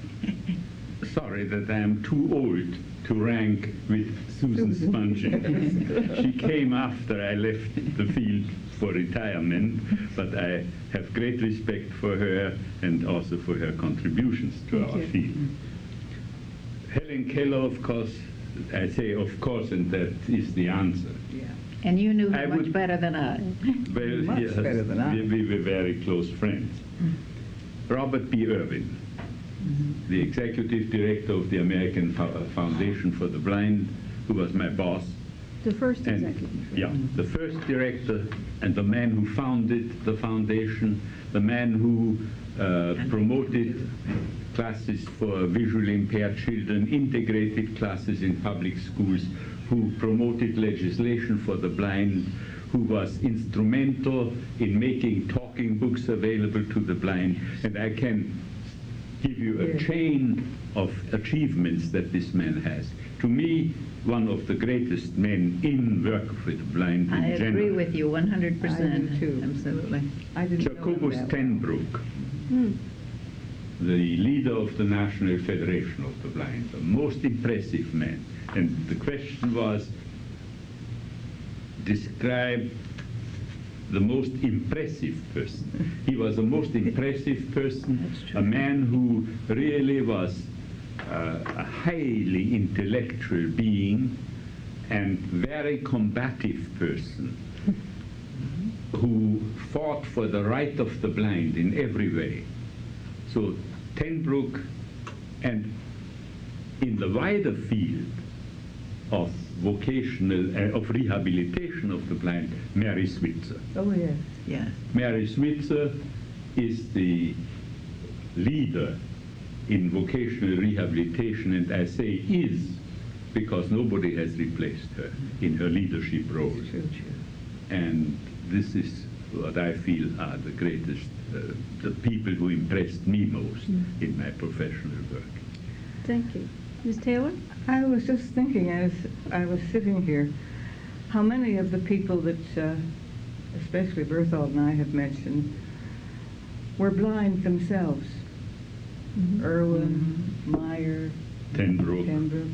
sorry that I am too old to rank with Susan Spungin. She came after I left the field for retirement, but I have great respect for her and also for her contributions to our field. Helen Keller, of course, I say, of course, and that is the answer. Yeah. And you knew I him much would- better than I. Well, Much yes, better than I. we were very close friends. Robert B. Irwin, the executive director of the American Foundation for the Blind, who was my boss. The first And, executive. yeah, the first director and the man who founded the foundation, the man who promoted classes for visually impaired children, integrated classes in public schools, who promoted legislation for the blind, who was instrumental in making talking books available to the blind. And I can give you a chain of achievements that this man has. To me, one of the greatest men in work for the blind in I general. agree with you 100%. I do too. Absolutely. I didn't know Jacobus that. ten Broek, the leader of the National Federation of the Blind, the most impressive man. And the question was, describe the most impressive person. He was the most impressive person, That's true. a man who really was a highly intellectual being and very combative person who fought for the right of the blind in every way. So ten Broek, and in the wider field of vocational, of rehabilitation of the blind, Mary Switzer. Oh, yes. Yeah. Mary Switzer is the leader in vocational rehabilitation, and I say is because nobody has replaced her in her leadership role. True, true. And this is what I feel are the greatest, the people who impressed me most in my professional work. Thank you. Ms. Taylor? I was just thinking as I was sitting here, how many of the people that, especially Berthold and I have mentioned, were blind themselves. Irwin, Meyer, Ten Broek. Pembroke.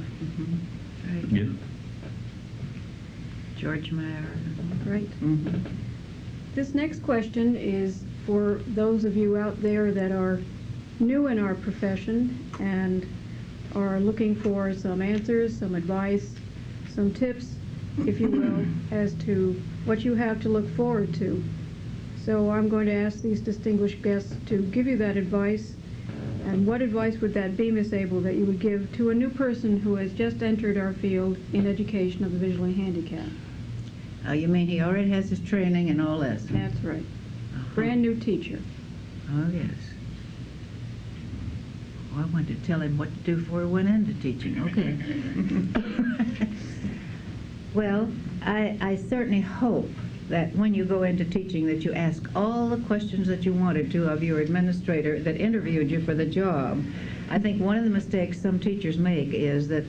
Right. Yeah. George Meyer. Great. This next question is for those of you out there that are new in our profession and are looking for some answers, some advice, some tips, if you will, as to what you have to look forward to. So I'm going to ask these distinguished guests to give you that advice. And what advice would that be, Miss Abel, that you would give to a new person who has just entered our field in education of the visually handicapped? Oh, you mean he already has his training and all this? That's right. Brand new teacher. Oh, yes. Oh, I wanted to tell him what to do before he went into teaching. Okay. Well, I certainly hope that when you go into teaching that you ask all the questions that you wanted to of your administrator that interviewed you for the job. I think one of the mistakes some teachers make is that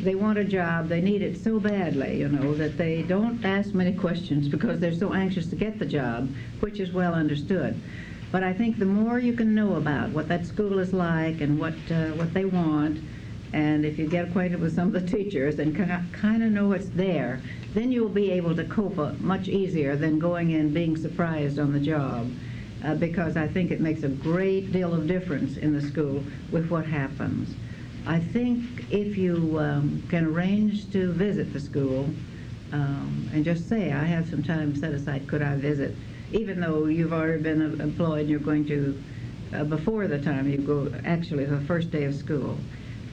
they want a job, they need it so badly, you know, that they don't ask many questions because they're so anxious to get the job, which is well understood. But I think the more you can know about what that school is like and what they want, and if you get acquainted with some of the teachers and kind of know what's there, then you'll be able to cope much easier than going in being surprised on the job, because I think it makes a great deal of difference in the school with what happens. I think if you can arrange to visit the school and just say, I have some time set aside, could I visit? Even though you've already been employed, you're going to, before the time you go, actually the first day of school.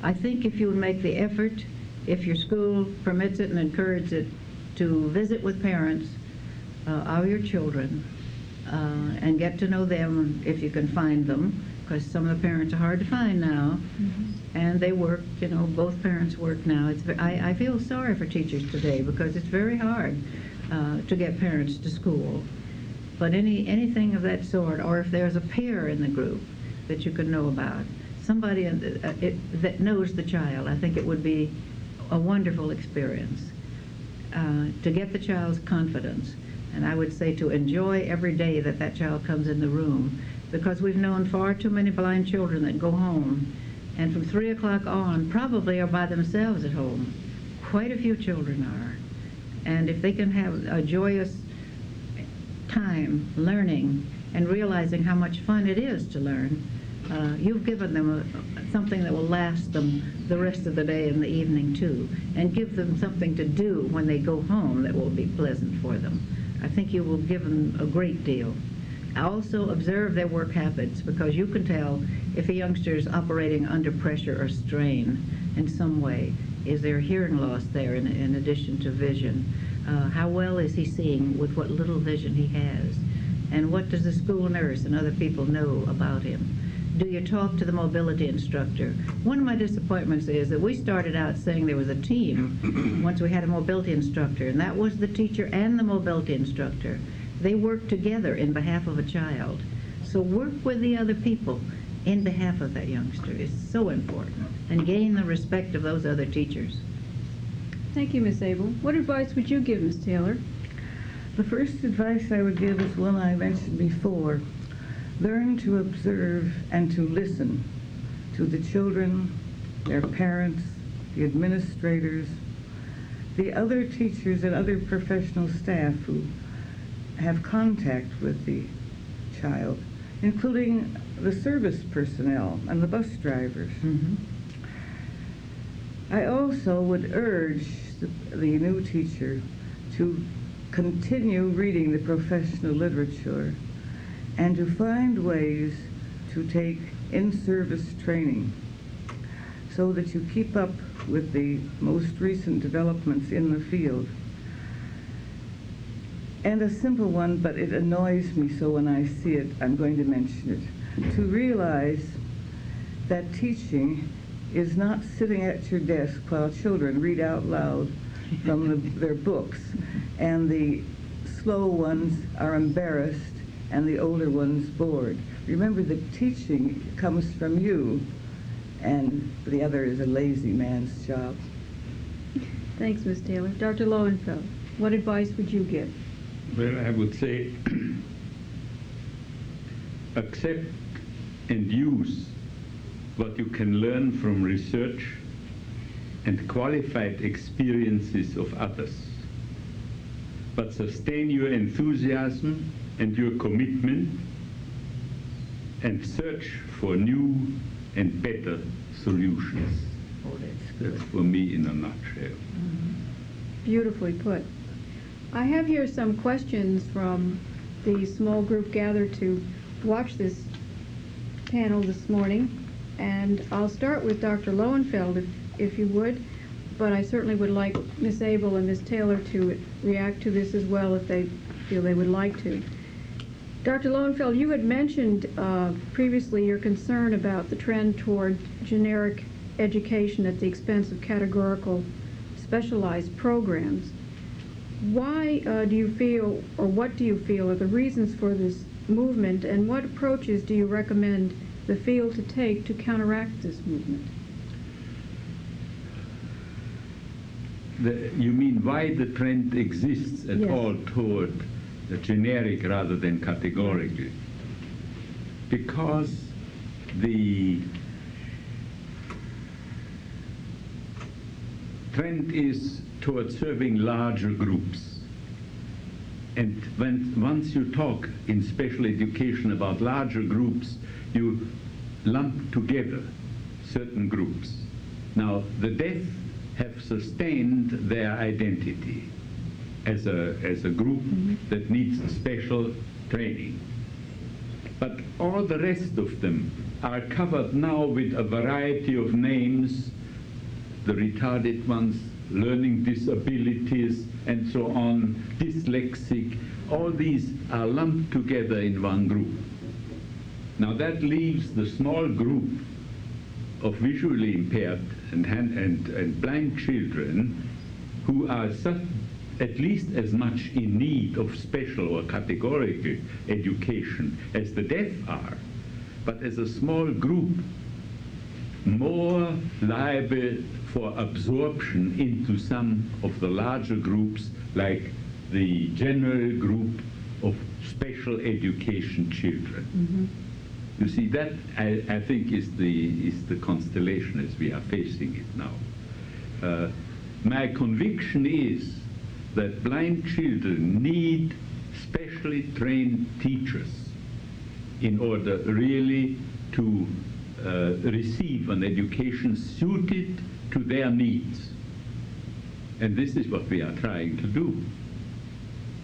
I think if you would make the effort, if your school permits it and encourages it, to visit with parents of your children and get to know them if you can find them, because some of the parents are hard to find now, and they work, you know, both parents work now. I feel sorry for teachers today because it's very hard to get parents to school. But anything of that sort, or if there's a peer in the group that you can know about, somebody that knows the child, I think it would be a wonderful experience to get the child's confidence. And I would say to enjoy every day that that child comes in the room, because we've known far too many blind children that go home and from 3 o'clock on probably are by themselves at home. Quite a few children are. And if they can have a joyous time learning and realizing how much fun it is to learn, you've given them something that will last them the rest of the day and the evening too, and give them something to do when they go home that will be pleasant for them. I think you will give them a great deal. Also observe their work habits, because you can tell if a youngster is operating under pressure or strain in some way. Is there hearing loss there in addition to vision? How well is he seeing with what little vision he has? And what does the school nurse and other people know about him? Do you talk to the mobility instructor? One of my disappointments is that we started out saying there was a team once we had a mobility instructor, and that was the teacher and the mobility instructor. They work together in behalf of a child. So work with the other people in behalf of that youngster is so important, and gain the respect of those other teachers. Thank you, Miss Abel. What advice would you give, Miss Taylor? The first advice I would give is one I mentioned before. Learn to observe and to listen to the children, their parents, the administrators, the other teachers and other professional staff who have contact with the child, including the service personnel and the bus drivers. Mm-hmm. I also would urge the new teacher to continue reading the professional literature and to find ways to take in-service training so that you keep up with the most recent developments in the field. And a simple one, but it annoys me so when I see it, I'm going to mention it. To realize that teaching is not sitting at your desk while children read out loud from their books, and the slow ones are embarrassed and the older ones bored. Remember that teaching comes from you, and the other is a lazy man's job. Thanks, Miss Taylor. Dr. Lowenfeld, what advice would you give? Well, I would say accept and use what you can learn from research and qualified experiences of others. But sustain your enthusiasm and your commitment and search for new and better solutions. Oh, that's good. That's for me in a nutshell. Beautifully put. I have here some questions from the small group gathered to watch this panel this morning, and I'll start with Dr. Lowenfeld, if you would, but I certainly would like Miss Abel and Miss Taylor to react to this as well if they feel they would like to. Dr. Lowenfeld, you had mentioned previously your concern about the trend toward generic education at the expense of categorical specialized programs. Why do you feel, or what do you feel are the reasons for this movement, and what approaches do you recommend the field to take to counteract this movement? You mean why the trend exists at Yes. all toward the generic rather than categorical? Because the trend is toward serving larger groups. And once you talk in special education about larger groups, you lump together certain groups. Now, the deaf have sustained their identity as a group that needs special training. But all the rest of them are covered now with a variety of names, the retarded ones, learning disabilities, and so on, dyslexic. All these are lumped together in one group. Now that leaves the small group of visually impaired and blind children who are at least as much in need of special or categorical education as the deaf are, but as a small group more liable for absorption into some of the larger groups, like the general group of special education children. You see, that I think is the constellation as we are facing it now. My conviction is that blind children need specially trained teachers in order really to receive an education suited to their needs. And this is what we are trying to do.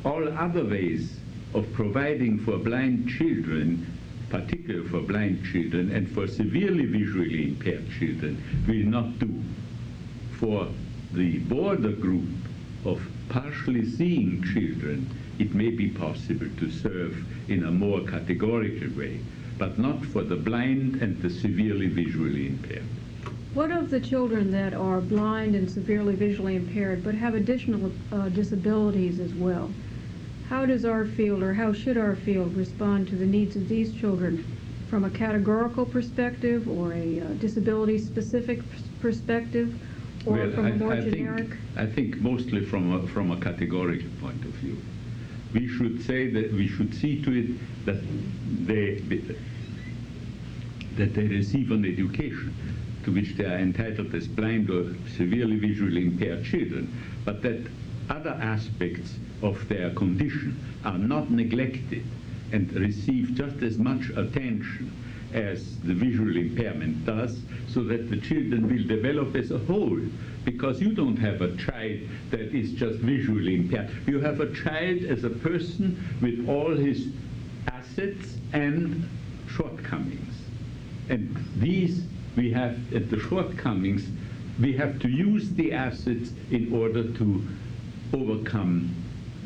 All other ways of providing for blind children, particularly for blind children and for severely visually impaired children, will not do. For the border group of partially seeing children, it may be possible to serve in a more categorical way, but not for the blind and the severely visually impaired. What of the children that are blind and severely visually impaired but have additional disabilities as well? How does our field, or how should our field, respond to the needs of these children from a categorical perspective or a disability-specific perspective, or Well, from a more generic? I think mostly from a categorical point of view. We should say that we should see to it that they receive an education to which they are entitled as blind or severely visually impaired children, but that other aspects of their condition are not neglected and receive just as much attention as the visual impairment does, so that the children will develop as a whole. Because you don't have a child that is just visually impaired. You have a child as a person with all his assets and shortcomings. And these we have, at the shortcomings, we have to use the assets in order to overcome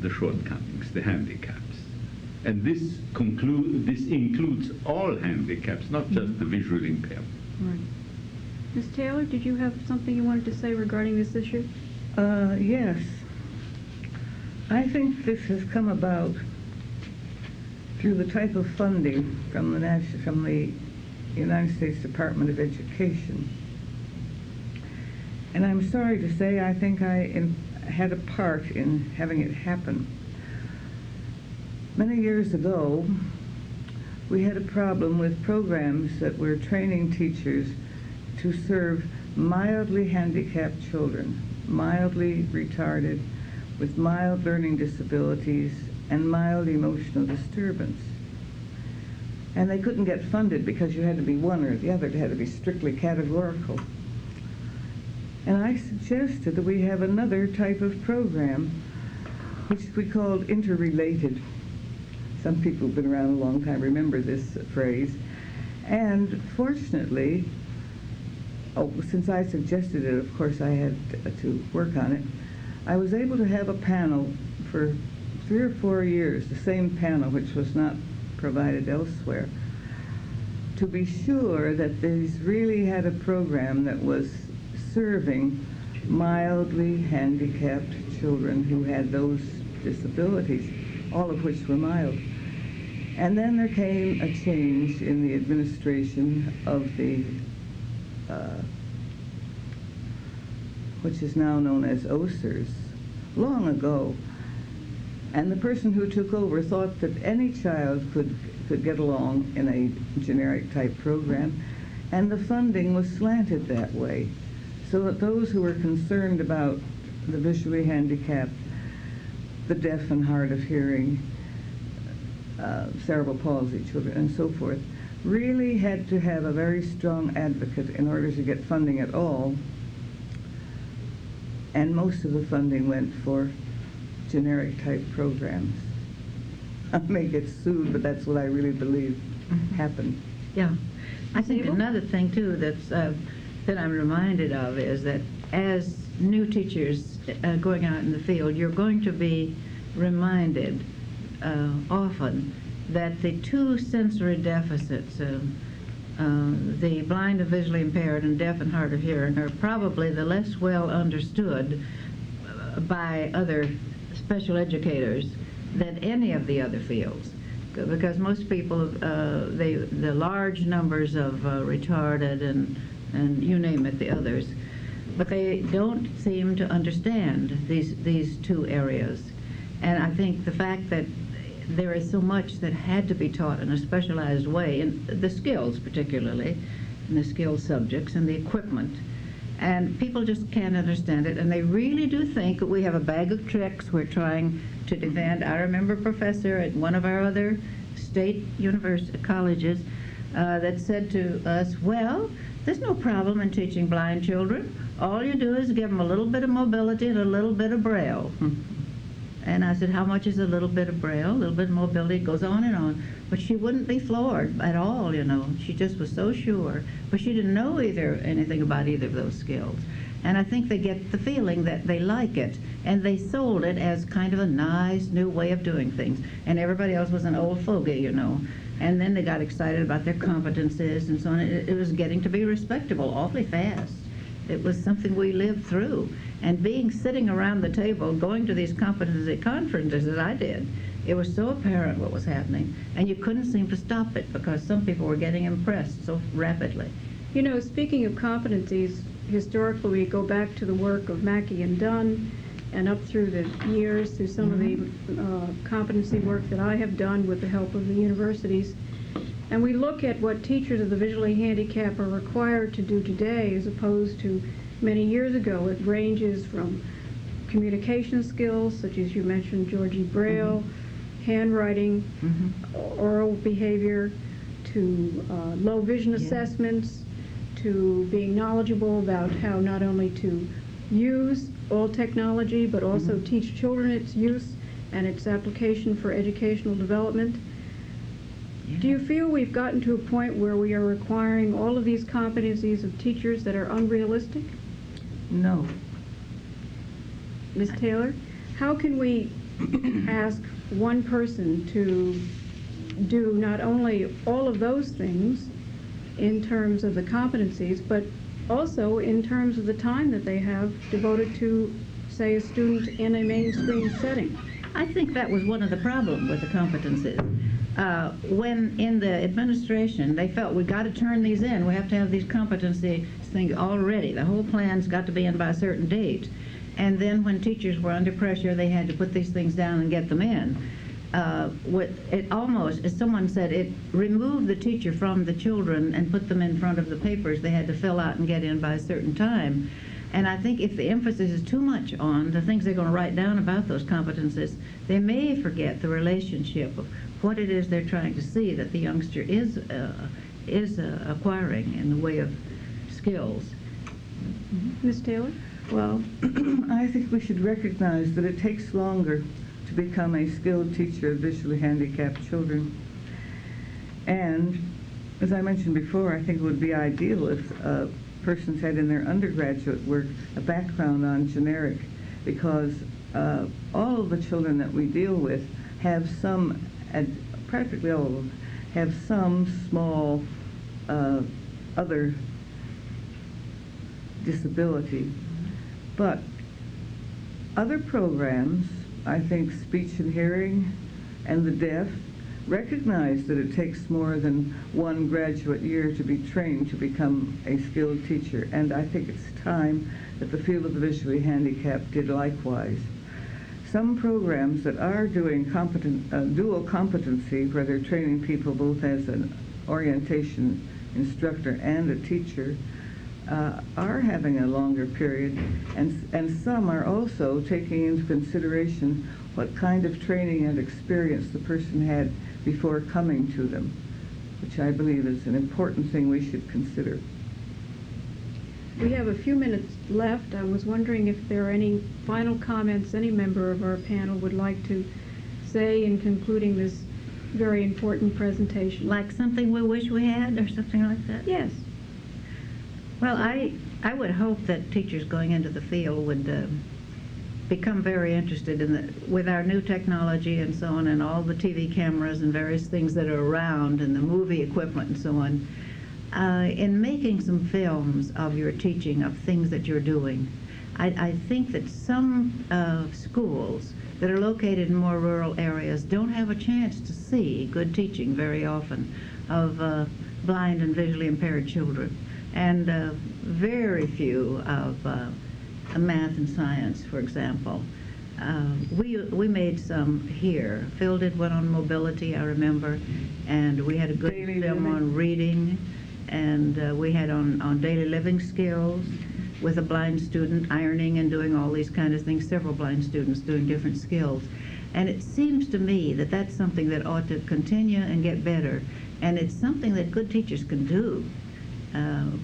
the shortcomings, the handicaps. And this includes all handicaps, not just the visually impaired. Right. Ms. Taylor, did you have something you wanted to say regarding this issue? Yes. I think this has come about through the type of funding from the United States Department of Education. And I'm sorry to say, I think I had a part in having it happen. Many years ago, we had a problem with programs that were training teachers to serve mildly handicapped children, mildly retarded, with mild learning disabilities and mild emotional disturbance. And they couldn't get funded because you had to be one or the other. It had to be strictly categorical. And I suggested that we have another type of program, which we called interrelated. Some people who've been around a long time remember this phrase. And fortunately, since I suggested it, of course I had to work on it, I was able to have a panel for 3 or 4 years, the same panel which was not provided elsewhere, to be sure that these really had a program that was serving mildly handicapped children who had those disabilities, all of which were mild. And then there came a change in the administration of the, which is now known as OSERS, long ago. And the person who took over thought that any child could get along in a generic type program, and the funding was slanted that way, so that those who were concerned about the visually handicapped, the deaf and hard of hearing, cerebral palsy children, and so forth, really had to have a very strong advocate in order to get funding at all. And most of the funding went for generic type programs. I may get sued, but that's what I really believe happened. Yeah. I think Abel? another thing, too, that I'm reminded of is that as new teachers going out in the field, you're going to be reminded often that the two sensory deficits, the blind and visually impaired and deaf and hard of hearing, are probably the less well understood by other special educators than any of the other fields, because most people, the large numbers of retarded and you name it, the others, but they don't seem to understand these two areas. And I think the fact that there is so much that had to be taught in a specialized way, in the skills particularly, in the skills subjects and the equipment, and people just can't understand it, and they really do think that we have a bag of tricks we're trying to defend. I remember a professor at one of our other state university colleges that said to us, well, there's no problem in teaching blind children. All you do is give them a little bit of mobility and a little bit of braille. And I said, how much is a little bit of braille, a little bit of mobility? It goes on and on. But she wouldn't be floored at all, you know. She just was so sure. But she didn't know anything about either of those skills. And I think they get the feeling that they like it. And they sold it as kind of a nice new way of doing things. And everybody else was an old fogey, you know. And then they got excited about their competences and so on. It was getting to be respectable awfully fast. It was something we lived through. And sitting around the table, going to these competency conferences as I did, it was so apparent what was happening. And you couldn't seem to stop it because some people were getting impressed so rapidly. You know, speaking of competencies, historically we go back to the work of Mackey and Dunn and up through the years through some of the competency work that I have done with the help of the universities. And we look at what teachers of the visually handicapped are required to do today as opposed to many years ago. It ranges from communication skills, such as you mentioned, Georgie, braille, handwriting, oral behavior, to low vision assessments, to being knowledgeable about how not only to use all technology, but also teach children its use and its application for educational development. Do you feel we've gotten to a point where we are requiring all of these competencies of teachers that are unrealistic? No. Ms. Taylor, how can we ask one person to do not only all of those things in terms of the competencies, but also in terms of the time that they have devoted to, say, a student in a mainstream setting? I think that was one of the problems with the competencies. When in the administration they felt we got to turn these in, we have to have these competency things already. The whole plan's got to be in by a certain date. And then when teachers were under pressure, they had to put these things down and get them in. It almost, as someone said, it removed the teacher from the children and put them in front of the papers they had to fill out and get in by a certain time. And I think if the emphasis is too much on the things they're going to write down about those competences, they may forget the relationship of what it is they're trying to see that the youngster is acquiring in the way of skills. Ms. Taylor? Well, I think we should recognize that it takes longer to become a skilled teacher of visually handicapped children. And as I mentioned before, I think it would be ideal if persons had in their undergraduate work a background on generic, because all of the children that we deal with have some, practically all of them, have some small other disability. But other programs, I think speech and hearing and the deaf, recognize that it takes more than one graduate year to be trained to become a skilled teacher. And I think it's time that the field of the visually handicapped did likewise. Some programs that are doing dual competency, where they're training people both as an orientation instructor and a teacher, are having a longer period, and some are also taking into consideration what kind of training and experience the person had before coming to them, which I believe is an important thing we should consider. We have a few minutes left. I was wondering if there are any final comments any member of our panel would like to say in concluding this very important presentation. Like something we wish we had or something like that? Yes. Well, I would hope that teachers going into the field would become very interested in with our new technology and so on, and all the TV cameras and various things that are around and the movie equipment and so on, in making some films of your teaching of things that you're doing. I think that some schools that are located in more rural areas don't have a chance to see good teaching very often of blind and visually impaired children, and very few of math and science, for example. We made some here. Phil did one on mobility, I remember, and we had a good film on reading, and we had on daily living skills with a blind student ironing and doing all these kind of things, several blind students doing different skills. And it seems to me that that's something that ought to continue and get better. And it's something that good teachers can do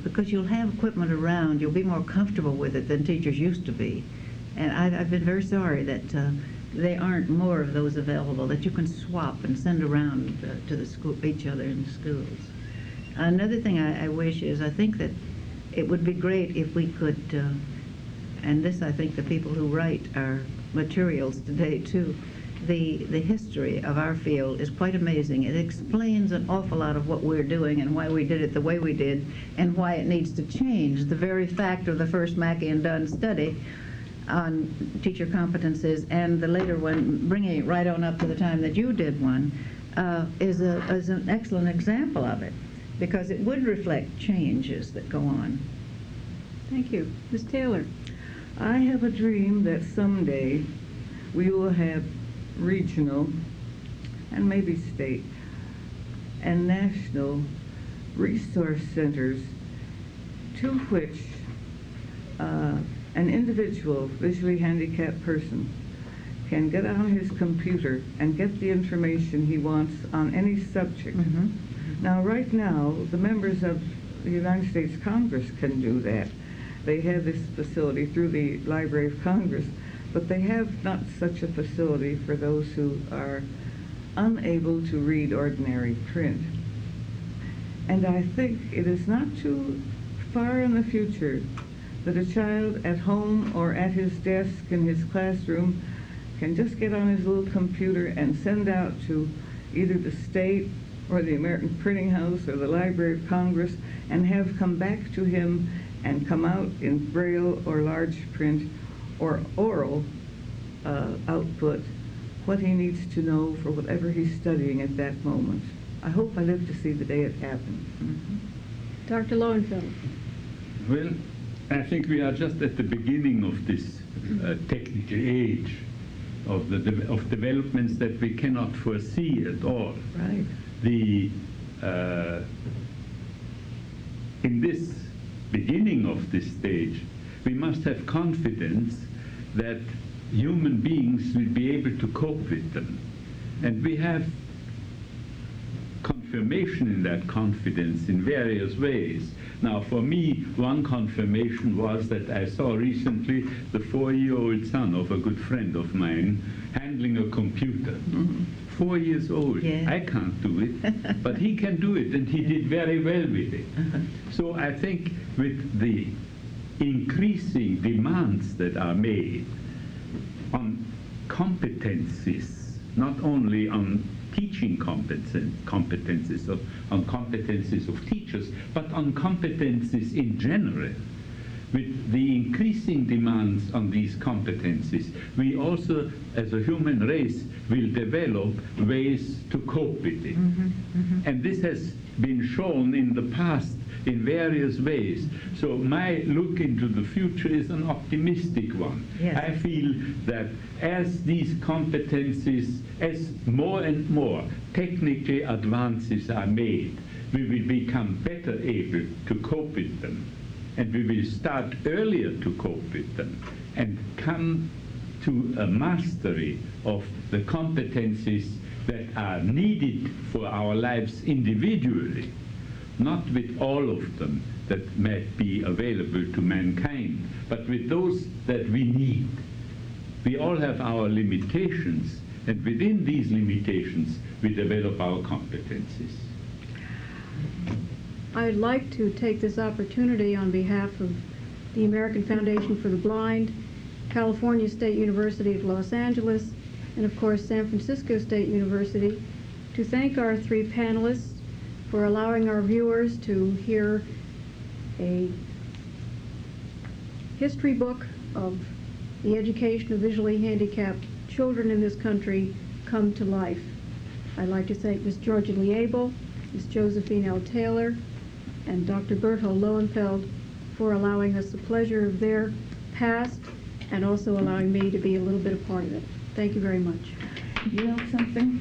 because you'll have equipment around. You'll be more comfortable with it than teachers used to be. And I've been very sorry that there aren't more of those available that you can swap and send around to the school, each other in the schools. Another thing I wish is I think that it would be great if we could, and this I think the people who write our materials today too, the history of our field is quite amazing. It explains an awful lot of what we're doing and why we did it the way we did and why it needs to change. The very fact of the first Mackey and Dunn study on teacher competences and the later one, bringing it right on up to the time that you did one, is an excellent example of it, because it would reflect changes that go on. Thank you. Ms. Taylor. I have a dream that someday we will have regional and maybe state and national resource centers to which an individual visually handicapped person can get on his computer and get the information he wants on any subject. Mm-hmm. Now, right now, the members of the United States Congress can do that. They have this facility through the Library of Congress, but they have not such a facility for those who are unable to read ordinary print. And I think it is not too far in the future that a child at home or at his desk in his classroom can just get on his little computer and send out to either the state or the American Printing House or the Library of Congress and have come back to him and come out in Braille or large print or oral output what he needs to know for whatever he's studying at that moment. I hope I live to see the day it happens. Mm-hmm. Dr. Lowenfeld. Well, I think we are just at the beginning of this technical age of developments that we cannot foresee at all. Right. In this beginning of this stage, we must have confidence that human beings will be able to cope with them. And we have confirmation in that confidence in various ways. Now, for me, one confirmation was that I saw recently the 4-year-old son of a good friend of mine handling a computer. Mm-hmm. 4 years old. Yeah. I can't do it, but he can do it, and he did very well with it. Uh-huh. So I think with the increasing demands that are made on competencies, not only on teaching competencies, or on competencies of teachers, but on competencies in general. With the increasing demands on these competencies, we also, as a human race, will develop ways to cope with it. Mm-hmm. Mm-hmm. And this has been shown in the past in various ways. So my look into the future is an optimistic one. Yes. I feel that as these competencies, as more and more technical advances are made, we will become better able to cope with them. And we will start earlier to cope with them and come to a mastery of the competencies that are needed for our lives individually, not with all of them that might be available to mankind, but with those that we need. We all have our limitations, and within these limitations, we develop our competencies. I'd like to take this opportunity on behalf of the American Foundation for the Blind, California State University of Los Angeles, and of course San Francisco State University, to thank our 3 panelists for allowing our viewers to hear a history book of the education of visually handicapped children in this country come to life. I'd like to thank Ms. Georgie Abel, Ms. Josephine L. Taylor, and Dr. Berthold Lowenfeld for allowing us the pleasure of their past and also allowing me to be a little bit a part of it. Thank you very much. You know something?